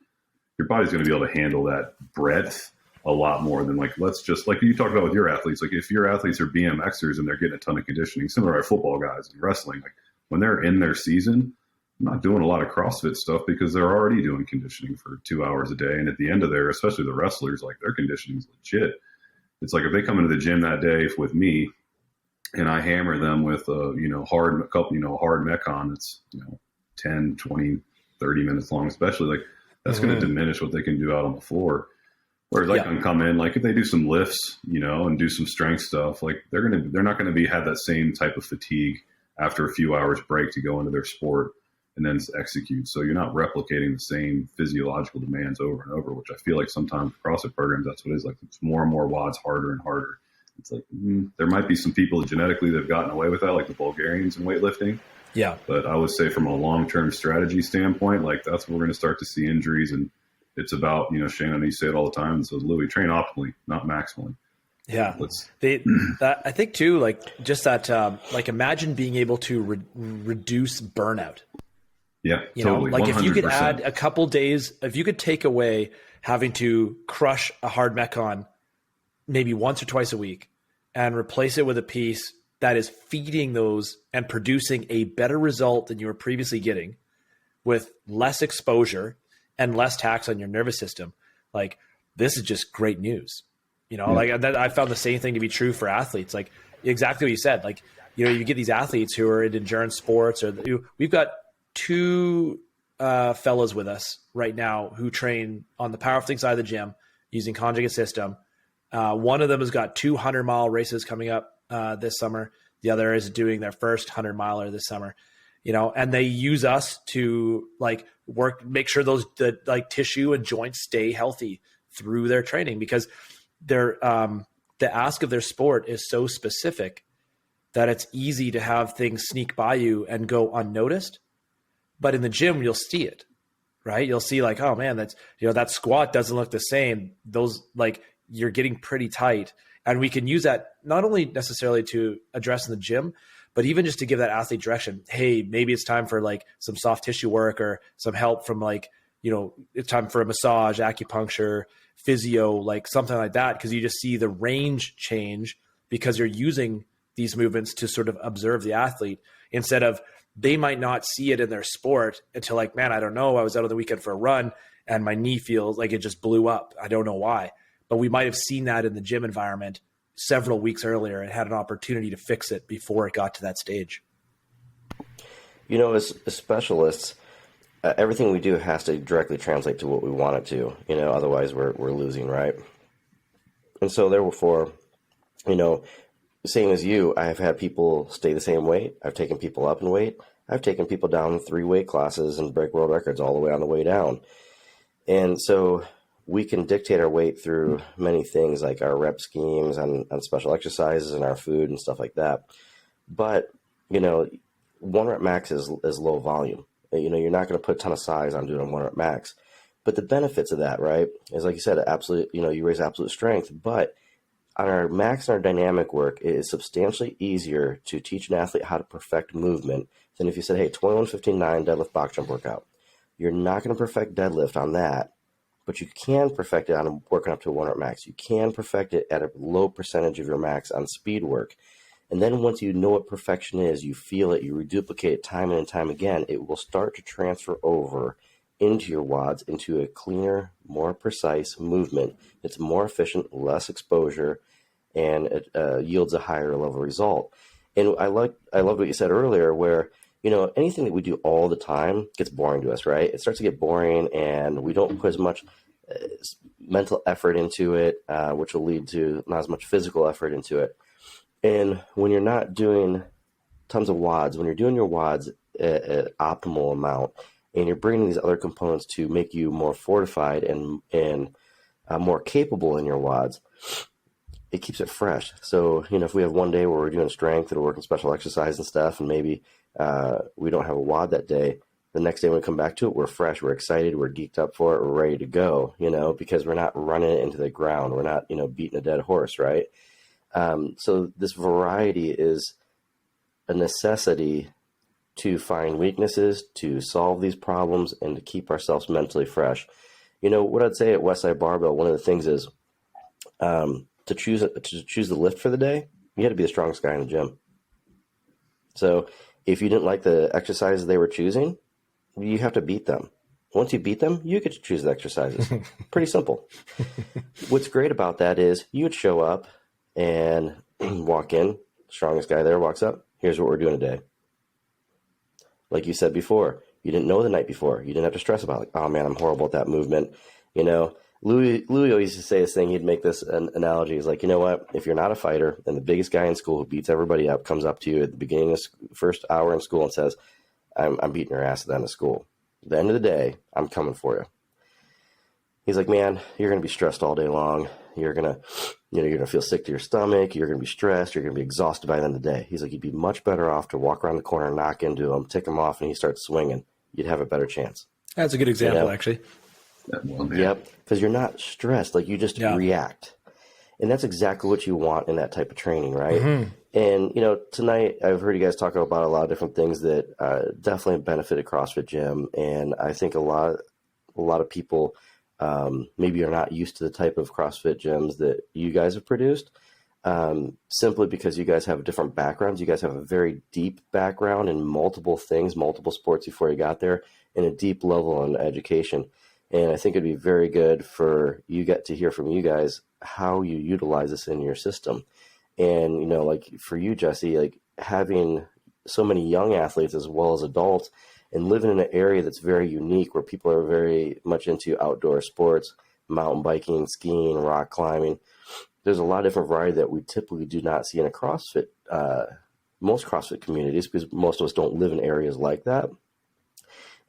Your body's going to be able to handle that breadth a lot more than like, let's just, like you talked about with your athletes, like if your athletes are BMXers and they're getting a ton of conditioning, similar to our football guys and wrestling, like when they're in their season, I'm not doing a lot of CrossFit stuff because they're already doing conditioning for 2 hours a day. And at the end of there, especially the wrestlers, like their conditioning is legit. It's like if they come into the gym that day with me and I hammer them with hard Metcon that's 10, 20, 30 minutes long, especially, like that's going to diminish what they can do out on the floor. Whereas I can come in, like if they do some lifts, and do some strength stuff, like they're not going to have that same type of fatigue after a few hours break to go into their sport and then execute. So you're not replicating the same physiological demands over and over, which I feel like sometimes CrossFit programs, that's what it is. Like it's more and more wads, harder and harder. It's like, there might be some people genetically that have gotten away with that, like the Bulgarians in weightlifting. Yeah. But I would say from a long-term strategy standpoint, like that's where we're going to start to see injuries. And it's about, Shane, I know you say it all the time. And so Louis, train optimally, not maximally. Yeah. I think too, like just that, like imagine being able to reduce burnout. Yeah, totally. Like 100%. If you could add a couple days, if you could take away having to crush a hard Metcon maybe once or twice a week and replace it with a piece that is feeding those and producing a better result than you were previously getting with less exposure and less tax on your nervous system, like this is just great news. Like that, I found the same thing to be true for athletes. Like exactly what you said. Like, you get these athletes who are in endurance sports, or we've got 2 fellows with us right now who train on the powerlifting side of the gym using Conjugate system. One of them has got 200-mile races coming up this summer. The other is doing their first 100-miler this summer. And they use us to like make sure the tissue and joints stay healthy through their training, because the ask of their sport is so specific that it's easy to have things sneak by you and go unnoticed. But in the gym, you'll see it, right? You'll see like, oh man, that's, that squat doesn't look the same. Those, like, you're getting pretty tight. And we can use that not only necessarily to address in the gym, but even just to give that athlete direction. Hey, maybe it's time for like some soft tissue work or some help from like, it's time for a massage, acupuncture, physio, like something like that. Cause you just see the range change because you're using these movements to sort of observe the athlete, instead of, they might not see it in their sport until like, man, I don't know. I was out on the weekend for a run and my knee feels like it just blew up. I don't know why, but we might've seen that in the gym environment several weeks earlier and had an opportunity to fix it before it got to that stage. As specialists, everything we do has to directly translate to what we want it to, otherwise we're losing, right? And so therefore, same as you, I've had people stay the same weight. I've taken people up in weight. I've taken people down 3 weight classes and break world records all the way on the way down. And so we can dictate our weight through many things like our rep schemes and special exercises and our food and stuff like that. But, 1 rep max is low volume. You're not going to put a ton of size on doing a 1 rep max. But the benefits of that, right, is like you said, absolute, you raise absolute strength. But on our max and our dynamic work, it is substantially easier to teach an athlete how to perfect movement than if you said, hey, 21-15-9 deadlift box jump workout. You're not going to perfect deadlift on that, but you can perfect it on working up to a 1 rep max. You can perfect it at a low percentage of your max on speed work. And then once you know what perfection is, you feel it, you reduplicate it time and time again, it will start to transfer over into your WODs, into a cleaner, more precise movement. It's more efficient, less exposure, and it yields a higher level result. And I loved what you said earlier, where anything that we do all the time gets boring to us, right? It starts to get boring, and we don't put as much mental effort into it, which will lead to not as much physical effort into it. And when you're not doing tons of WODs, when you're doing your WODs at optimal amount, and you're bringing these other components to make you more fortified and more capable in your WODs, it keeps it fresh. So, if we have one day where we're doing strength and we're working special exercise and stuff, and maybe we don't have a WOD that day, the next day when we come back to it, we're fresh, we're excited, we're geeked up for it, we're ready to go, because we're not running it into the ground. We're not, beating a dead horse, right? So this variety is a necessity to find weaknesses, to solve these problems, and to keep ourselves mentally fresh. What I'd say at Westside Barbell, one of the things is to choose the lift for the day, you had to be the strongest guy in the gym. So if you didn't like the exercises they were choosing, you have to beat them. Once you beat them, you get to choose the exercises. Pretty simple. What's great about that is you would show up and walk in, strongest guy there walks up, here's what we're doing today. Like you said before, you didn't know the night before. You didn't have to stress about it. Like, oh man, I'm horrible at that movement. Louis used to say this thing. He'd make this an analogy. He's like, you know what? If you're not a fighter and the biggest guy in school who beats everybody up comes up to you at the beginning of the first hour in school and says, I'm beating your ass at the end of school. At the end of the day, I'm coming for you. He's like, man, you're going to be stressed all day long. You're going to feel sick to your stomach. You're going to be stressed. You're going to be exhausted by the end of the day. He's like, you'd be much better off to walk around the corner, knock into him, tick him off, and he starts swinging. You'd have a better chance. That's a good example, actually. Yep, because you're not stressed. Like, you just react. And that's exactly what you want in that type of training, right? Mm-hmm. And, tonight I've heard you guys talk about a lot of different things that definitely benefited CrossFit Gym. And I think a lot of people maybe are not used to the type of CrossFit gyms that you guys have produced, simply because you guys have different backgrounds. You guys have a very deep background in multiple things, multiple sports before you got there, and a deep level in education. And I think it'd be very good for you get to hear from you guys how you utilize this in your system. And, like for you, Jesse, like having so many young athletes as well as adults and living in an area that's very unique where people are very much into outdoor sports, mountain biking, skiing, rock climbing. There's a lot of different variety that we typically do not see in a CrossFit, most CrossFit communities, because most of us don't live in areas like that.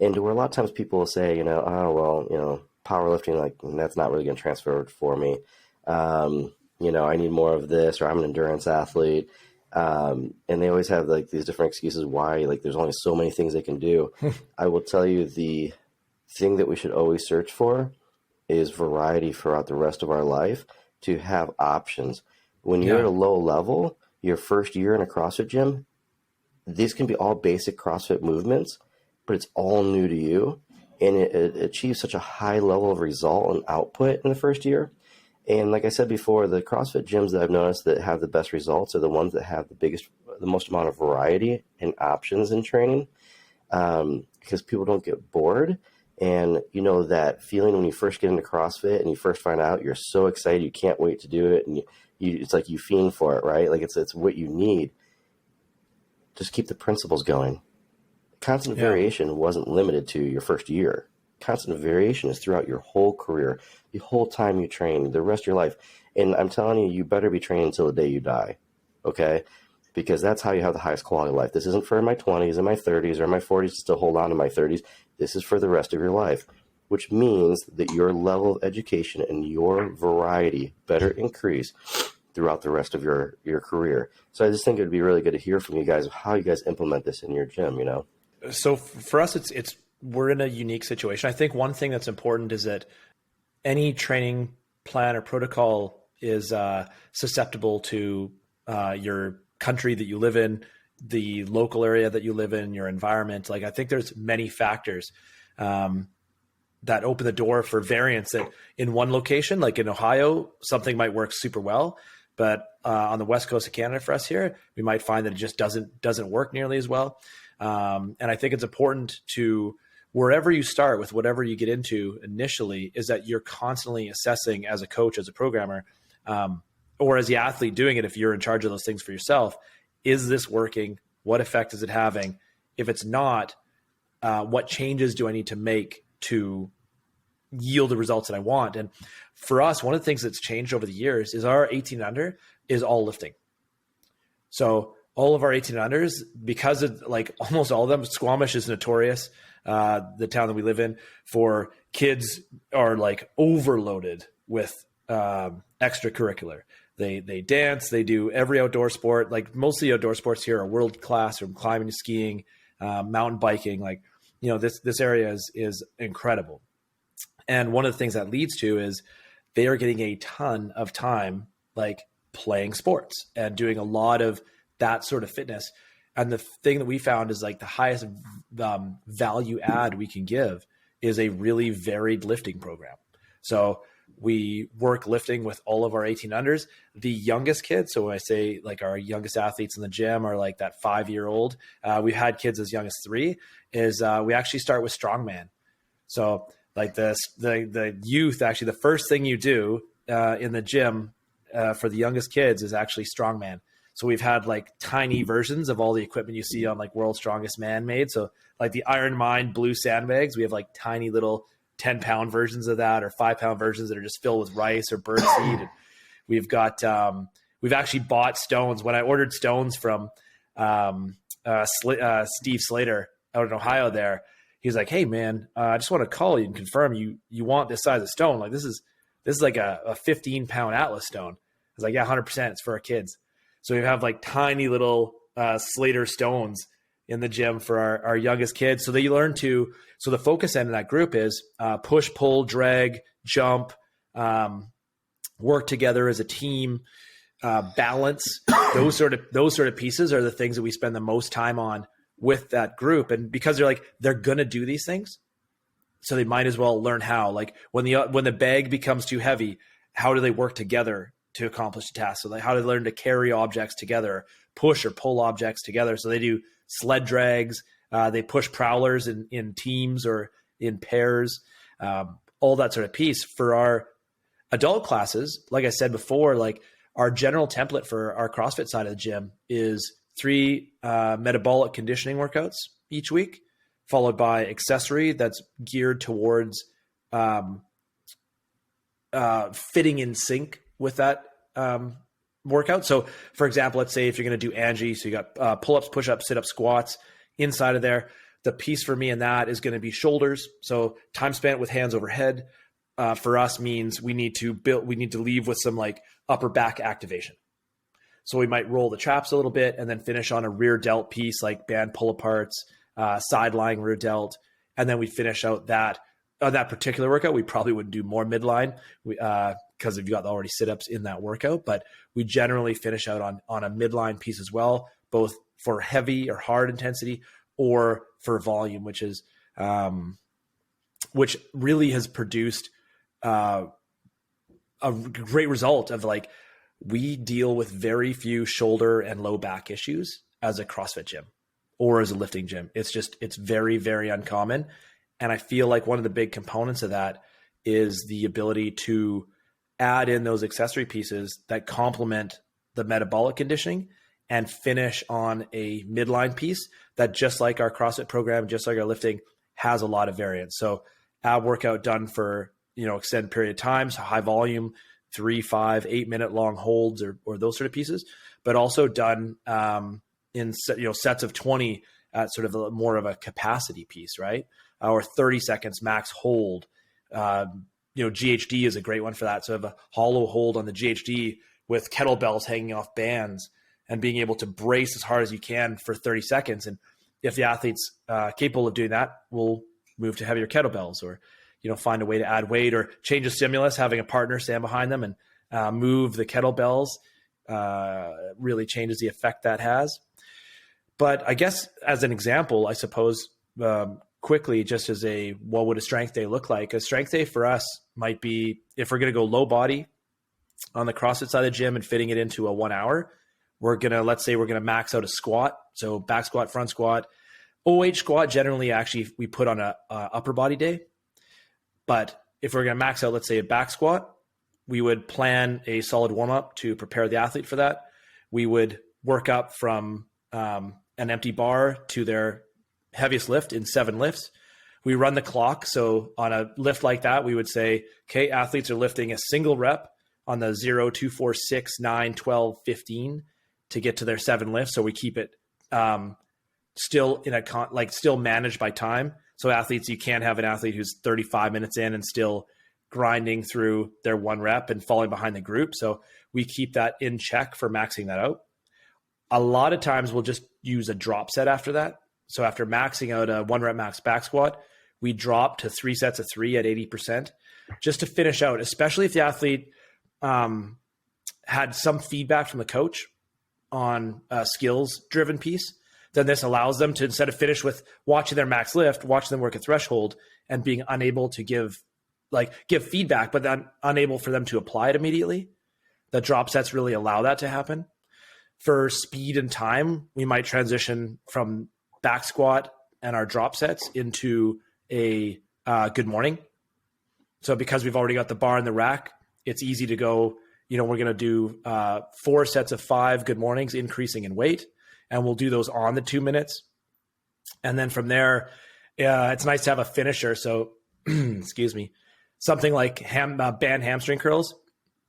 And where a lot of times people will say, powerlifting, like, that's not really going to transfer for me. I need more of this, or I'm an endurance athlete. And they always have like these different excuses why, like, there's only so many things they can do. I will tell you, the thing that we should always search for is variety throughout the rest of our life, to have options. When you're at a low level, your first year in a CrossFit gym, these can be all basic CrossFit movements, but it's all new to you. And it achieves such a high level of result and output in the first year. And like I said before, the CrossFit gyms that I've noticed that have the best results are the ones that have the most amount of variety and options in training, because people don't get bored. And that feeling when you first get into CrossFit and you first find out, you're so excited, you can't wait to do it, and it's like you fiend for it, right? Like it's what you need. Just keep the principles going. Constant variation wasn't limited to your first year. Constant variation is throughout your whole career, the whole time you train, the rest of your life. And I'm telling you, you better be training until the day you die. Okay. Because that's how you have the highest quality of life. This isn't for my 20s and my 30s or my 40s to still hold on to my 30s. This is for the rest of your life, which means that your level of education and your variety better increase throughout the rest of your career. So I just think it would be really good to hear from you guys of how you guys implement this in your gym, you know? So for us, we're in a unique situation. I think one thing that's important is that any training plan or protocol is susceptible to your country that you live in, the local area that you live in, your environment. Like, I think there's many factors that open the door for variance that in one location, like in Ohio, something might work super well, but on the West Coast of Canada for us here, we might find that it just doesn't work nearly as well. And I think it's important to, wherever you start with whatever you get into initially, is that you're constantly assessing as a coach, as a programmer, or as the athlete doing it, if you're in charge of those things for yourself, is this working? What effect is it having? If it's not, what changes do I need to make to yield the results that I want? And for us, one of the things that's changed over the years is our 18 under is all lifting. So all of our 18 unders, because of like almost all of them, Squamish is notorious, the town that we live in, for kids are like overloaded with extracurricular. They dance, they do every outdoor sport. Like most of the outdoor sports here are world class, from climbing to skiing, mountain biking. Like, you know, this area is incredible. And one of the things that leads to is they are getting a ton of time, like playing sports and doing a lot of that sort of fitness. And the thing that we found is like the highest value add we can give is a really varied lifting program. So we work lifting with all of our 18 unders. The youngest kids, so when I say like our youngest athletes in the gym are like that 5-year-old, we've had kids as young as 3, is we actually start with strongman. So like the youth, actually the first thing you do in the gym for the youngest kids is actually strongman. So we've had like tiny versions of all the equipment you see on like World's Strongest Man made. So like the Iron Mind blue sandbags, we have like tiny little 10-pound versions of that, or 5-pound versions that are just filled with rice or bird seed. And we've got, we've actually bought stones. When I ordered stones from Steve Slater out in Ohio there, he's like, "Hey man, I just want to call you and confirm you want this size of stone. Like this is like a 15-pound Atlas stone." I was like, "Yeah, 100%. It's for our kids." So we have like tiny little Slater stones in the gym for our youngest kids. So they learn to, so the focus end of that group is push, pull, drag, jump, work together as a team, balance. Those sort of pieces are the things that we spend the most time on with that group. And because they're going to do these things, so they might as well learn how. Like when the bag becomes too heavy, how do they work together to accomplish the task? So like how do they learn to carry objects together, push or pull objects together? So they do sled drags, they push prowlers in teams or in pairs, all that sort of piece. For our adult classes, like I said before, like our general template for our CrossFit side of the gym is 3 metabolic conditioning workouts each week, followed by accessory that's geared towards fitting in sync with that workout. So for example, let's say if you're going to do Angie, so you got pull-ups, push-ups, sit-ups, squats inside of there. The piece for me in that is going to be shoulders. So time spent with hands overhead for us means we need to leave with some like upper back activation. So we might roll the traps a little bit and then finish on a rear delt piece like band pull aparts, side lying rear delt. And then we finish out that particular workout. We probably would do more midline because you've got already sit-ups in that workout, but we generally finish out on a midline piece as well, both for heavy or hard intensity or for volume, which really has produced a great result of like, we deal with very few shoulder and low back issues as a CrossFit gym or as a lifting gym. It's very, very uncommon. And I feel like one of the big components of that is the ability to add in those accessory pieces that complement the metabolic conditioning and finish on a midline piece that, just like our CrossFit program, just like our lifting, has a lot of variance. So ab workout done for, extended period of time, so high volume, 3, 5, 8 minute long holds or those sort of pieces, but also done in sets of 20 at sort of more of a capacity piece, right? Or 30 seconds max hold. GHD is a great one for that. So have a hollow hold on the GHD with kettlebells hanging off bands and being able to brace as hard as you can for 30 seconds. And if the athlete's capable of doing that, we'll move to heavier kettlebells or, find a way to add weight or change a stimulus, having a partner stand behind them and move the kettlebells really changes the effect that has. But I guess as an example, I suppose, quickly, just as what would a strength day look like? A strength day for us might be, if we're going to go low body on the CrossFit side of the gym and fitting it into a 1 hour, let's say we're going to max out a squat. So back squat, front squat, OH squat, generally actually we put on a upper body day. But if we're going to max out, let's say a back squat, we would plan a solid warm up to prepare the athlete for that. We would work up from an empty bar to their heaviest lift in 7 lifts. We run the clock. So on a lift like that, we would say, okay, athletes are lifting a single rep on the 0, 2, 4, 6, 9, 12, 15 to get to their 7 lifts. So we keep it still still managed by time. So athletes, you can't have an athlete who's 35 minutes in and still grinding through their 1 rep and falling behind the group. So we keep that in check for maxing that out. A lot of times we'll just use a drop set after that. So after maxing out a 1 rep max back squat, we drop to 3 sets of 3 at 80% just to finish out, especially if the athlete had some feedback from the coach on a skills driven piece. Then this allows them to, instead of finish with watching their max lift, watch them work a threshold and being unable to give feedback, but then unable for them to apply it immediately. The drop sets really allow that to happen. For speed and time, we might transition from back squat and our drop sets into a good morning. So because we've already got the bar and the rack, it's easy to go, we're going to do 4 sets of 5 good mornings, increasing in weight. And we'll do those on the 2 minutes. And then from there, it's nice to have a finisher. So, excuse me, something like band hamstring curls.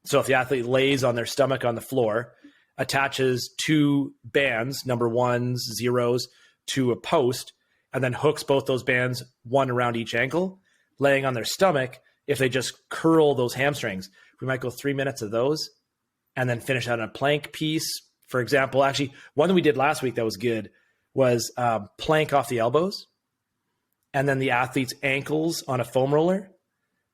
So if the athlete lays on their stomach on the floor, attaches 2 bands, number 1s, 0s, to a post, and then hooks both those bands, 1 around each ankle, laying on their stomach. If they just curl those hamstrings, we might go 3 minutes of those and then finish out on a plank piece. For example, actually, one that we did last week that was good was plank off the elbows and then the athlete's ankles on a foam roller.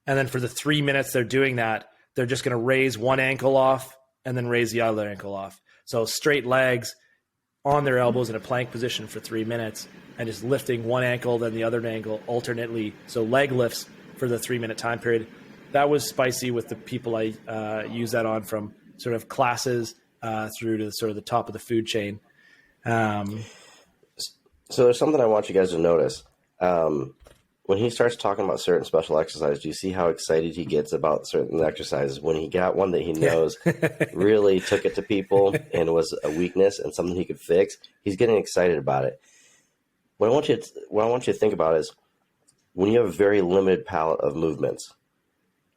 And then for the 3 minutes they're doing that, they're just going to raise one ankle off and then raise the other ankle off. So straight legs on their elbows in a plank position for 3 minutes and just lifting one ankle, then the other ankle alternately. So leg lifts for the 3 minute time period. That was spicy with the people I use that on, from sort of classes through to sort of the top of the food chain. So there's something I want you guys to notice. When he starts talking about certain special exercises, do you see how excited he gets about certain exercises? When he got one that he knows really took it to people and was a weakness and something he could fix, he's getting excited about it. What I want you to think about is, when you have a very limited palette of movements,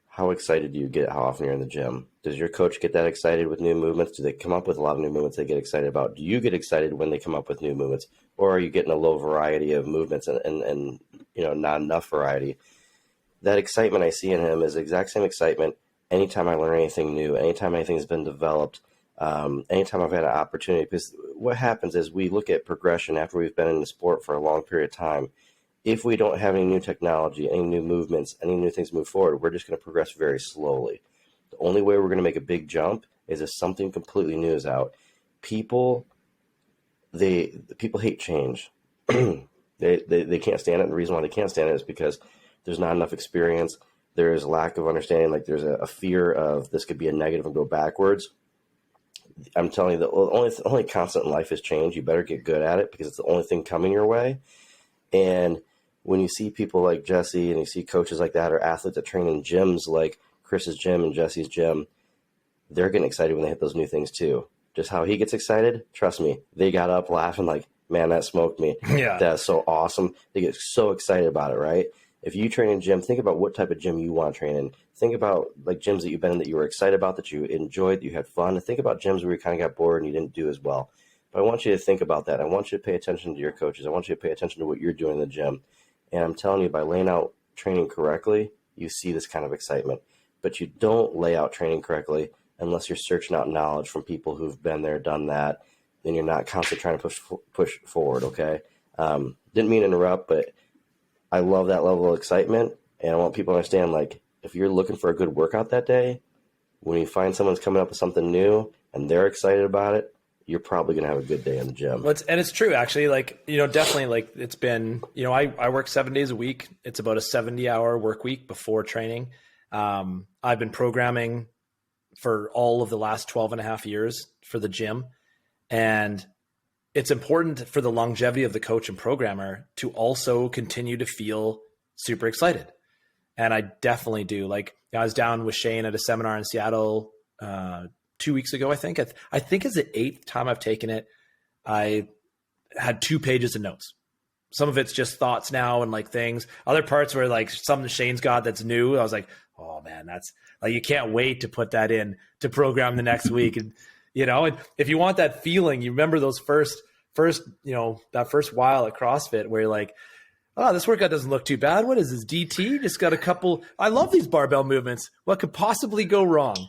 how excited do you get? How often you're in the gym? Does your coach get that excited with new movements? Do they come up with a lot of new movements they get excited about? Do you get excited when they come up with new movements? Or are you getting a low variety of movements and not enough variety? That excitement I see in him is the exact same excitement anytime I learn anything new, anytime anything's been developed, anytime I've had an opportunity. Because what happens is, we look at progression after we've been in the sport for a long period of time. If we don't have any new technology, any new movements, any new things to move forward, we're just going to progress very slowly. The only way we're going to make a big jump is if something completely new is out. People hate change. They can't stand it. And the reason why they can't stand it is because there's not enough experience. There is a lack of understanding. Like, there's a fear of this could be a negative and go backwards. I'm telling you, the only constant in life is change. You better get good at it, because it's the only thing coming your way. And when you see people like Jesse and you see coaches like that, or athletes that train in gyms like Chris's gym and Jesse's gym, they're getting excited when they hit those new things too. Just how he gets excited, trust me, they got up laughing like, man, that smoked me. Yeah. That's so awesome. They get so excited about it, right? If you train in gym, think about what type of gym you want to train in. Think about like gyms that you've been in that you were excited about, that you enjoyed, that you had fun. And think about gyms where you kind of got bored and you didn't do as well. But I want you to think about that. I want you to pay attention to your coaches. I want you to pay attention to what you're doing in the gym. And I'm telling you, by laying out training correctly, you see this kind of excitement. But you don't lay out training correctly unless you're searching out knowledge from people who've been there, done that. Then you're not constantly trying to push forward, okay? Didn't mean to interrupt, but I love that level of excitement. And I want people to understand, like, if you're looking for a good workout that day, when you find someone's coming up with something new and they're excited about it, you're probably going to have a good day in the gym. Well, and it's true, actually. Like, definitely, like, it's been, I work 7 days a week. It's about a 70-hour work week before training. I've been programming for all of the last 12 and a half years for the gym. And it's important for the longevity of the coach and programmer to also continue to feel super excited. And I definitely do. Like, I was down with Shane at a seminar in Seattle 2 weeks ago, I think. I think it's the 8th time I've taken it. I had 2 pages of notes. Some of it's just thoughts now and like things. Other parts were like something Shane's got that's new. I was like, oh man, that's like, you can't wait to put that in to program the next week. And, and if you want that feeling, you remember those first, that first while at CrossFit where you're like, oh, this workout doesn't look too bad. What is this, DT? Just got a couple. I love these barbell movements. What could possibly go wrong?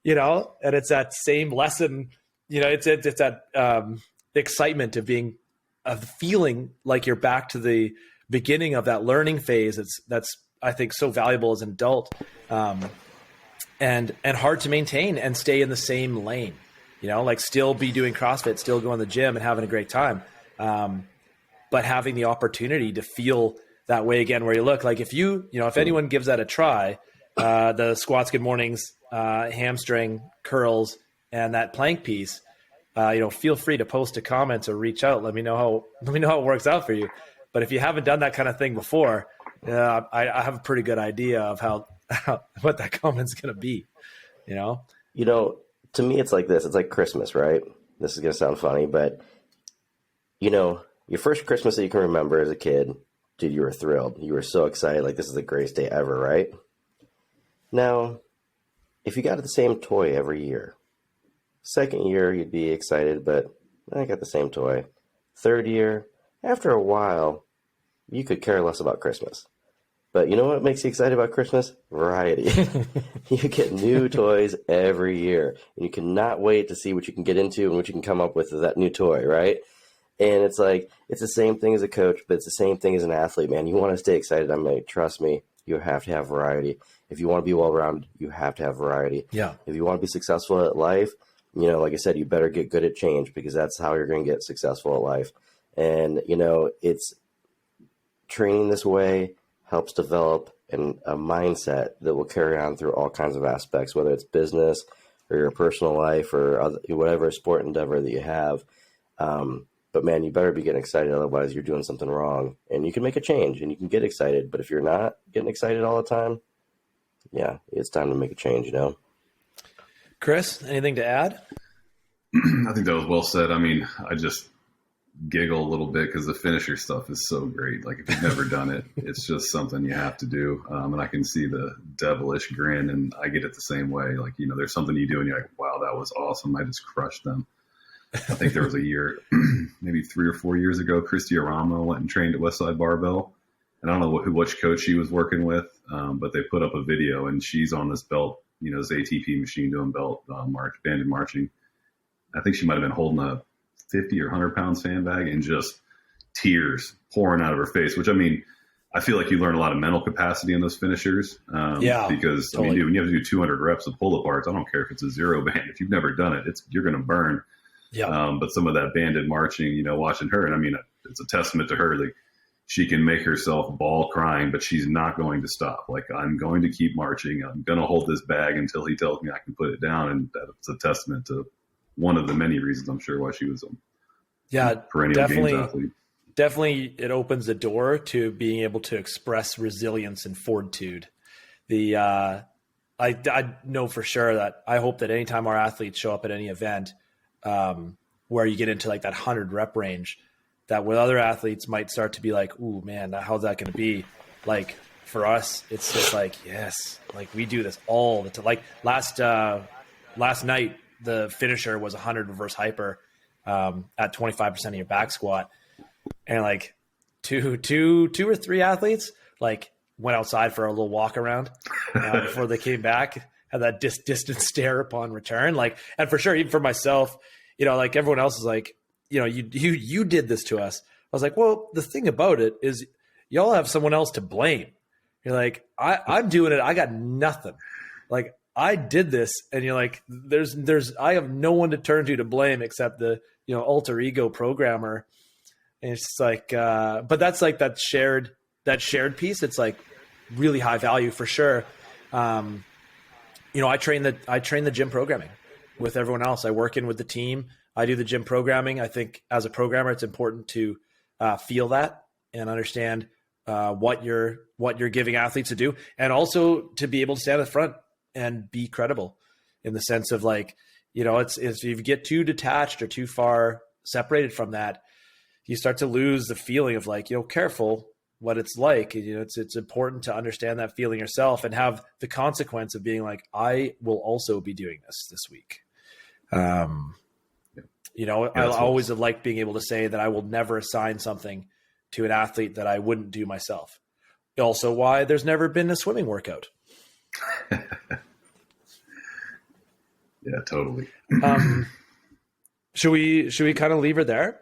And it's that same lesson, it's that excitement of feeling like you're back to the beginning of that learning phase. That's I think so valuable as an adult, and hard to maintain and stay in the same lane, like still be doing CrossFit, still going to the gym and having a great time. But having the opportunity to feel that way again, where you look like if anyone gives that a try, the squats, good mornings, hamstring curls, and that plank piece, feel free to post a comment or reach out. Let me know how it works out for you. But if you haven't done that kind of thing before, I have a pretty good idea of how what that comment's going to be, To me, it's like this. It's like Christmas, right? This is going to sound funny, but your first Christmas that you can remember as a kid, dude, you were thrilled. You were so excited. Like, this is the greatest day ever, right? Now, if you got the same toy every year, second year, you'd be excited, but I got the same toy. Third year, after a while, you could care less about Christmas. But you know what makes you excited about Christmas? Variety. You get new toys every year, and you cannot wait to see what you can get into and what you can come up with that new toy, right? And it's like, it's the same thing as a coach, but it's the same thing as an athlete, man. You want to stay excited. Trust me, you have to have variety. If you want to be well-rounded, you have to have variety. Yeah. If you want to be successful at life, like I said, you better get good at change, because that's how you're going to get successful at life. And, it's training this way helps develop a mindset that will carry on through all kinds of aspects, whether it's business or your personal life or whatever sport endeavor that you have. But man, you better be getting excited. Otherwise you're doing something wrong, and you can make a change and you can get excited. But if you're not getting excited all the time, yeah, it's time to make a change, Chris, anything to add? I think that was well said. I mean, I just giggle a little bit because the finisher stuff is so great. Like, if you've never done it, it's just something you have to do. And I can see the devilish grin, and I get it the same way. Like, there's something you do and you're like, wow, that was awesome. I just crushed them. I think there was a year, maybe 3 or 4 years ago, Christy Aramo went and trained at Westside Barbell. And I don't know which coach she was working with, but they put up a video, and she's on this belt, this ATP machine doing belt banded marching. I think she might have been holding a 50 or 100-pound sandbag, and just tears pouring out of her face, which, I mean, I feel like you learn a lot of mental capacity in those finishers. Because totally. I mean, when you have to do 200 reps of pull aparts, I don't care if it's a zero band. If you've never done it, you're going to burn. Yeah. But some of that banded marching, watching her, and I mean, it's a testament to her. Like, she can make herself bawl crying, but she's not going to stop. Like, I'm going to keep marching. I'm going to hold this bag until he tells me I can put it down. And that's a testament to one of the many reasons, I'm sure, why she was a perennial games athlete. Definitely, it opens the door to being able to express resilience and fortitude. I know for sure that I hope that anytime our athletes show up at any event, where you get into like that 100 rep range, that with other athletes might start to be like, ooh, man, how's that going to be? Like, for us, it's just like, yes, like we do this all the time. Like last night, the finisher was 100 reverse hyper at 25% of your back squat. And like two or three athletes like went outside for a little walk around before they came back, had that distant stare upon return. Like, and for sure, even for myself, you know, like everyone else is like, you know, you did this to us. I was like, well, the thing about it is y'all have someone else to blame. You're like, I'm doing it. I got nothing. Like I did this. And you're like, I have no one to turn to blame except the, you know, alter ego programmer. And it's just like, but that's like that shared piece. It's like really high value for sure. You know, I train the gym programming with everyone else. I work in with the team. I do the gym programming. I think as a programmer, it's important to feel that and understand what you're giving athletes to do, and also to be able to stand at the front and be credible in the sense of like, you know, it's if you get too detached or too far separated from that, you start to lose the feeling of like, you know, careful what it's like. You know, it's important to understand that feeling yourself and have the consequence of being like, I will also be doing this week. You know, I always have liked being able to say that I will never assign something to an athlete that I wouldn't do myself. Also why there's never been a swimming workout. Yeah, totally. Should we kind of leave her there?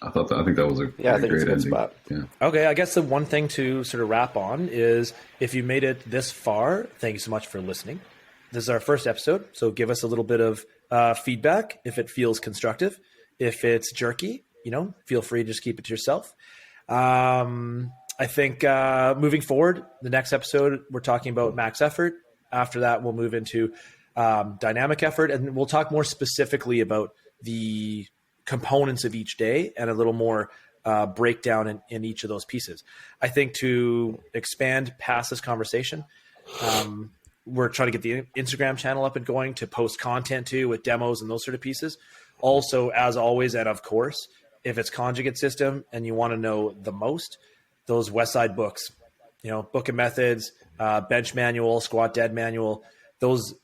I think that was a I think great it's a good ending. spot. Yeah. Okay, I guess the one thing to sort of wrap on is if you made it this far, thank you so much for listening. This is our first episode, so give us a little bit of feedback if it feels constructive. If it's jerky, you know, feel free to just keep it to yourself. I think moving forward, the next episode, we're talking about max effort. After that, we'll move into dynamic effort, and we'll talk more specifically about the components of each day and a little more breakdown in each of those pieces. I think to expand past this conversation, we're trying to get the Instagram channel up and going to post content to with demos and those sort of pieces. Also, as always, and of course, if it's conjugate system and you want to know the most, those Westside books, you know, Book of Methods, bench manual, squat dead manual, those,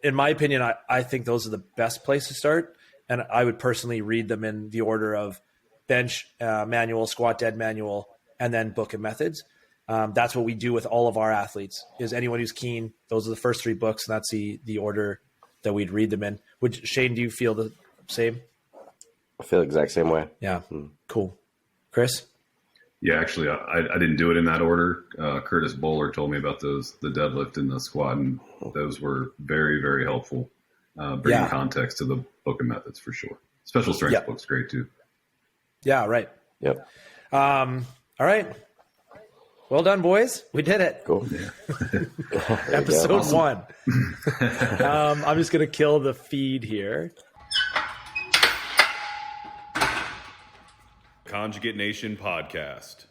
in my opinion, I think those are the best place to start. And I would personally read them in the order of bench manual, squat dead manual, and then Book of Methods. That's what we do with all of our athletes, is anyone who's keen, those are the first three books, and that's the order that we'd read them in. Shane, do you feel the same? I feel the exact same way. Yeah. Cool. Chris? Yeah, actually, I didn't do it in that order. Curtis Bowler told me about the deadlift and the squat, and those were very, very helpful, bringing context to the Book of Methods for sure. Special strength book's great too. Yeah, right. Yep. All right. Well done, boys. We did it. Cool. Yeah. Episode 1. I'm just going to kill the feed here. Conjugate Nation Podcast.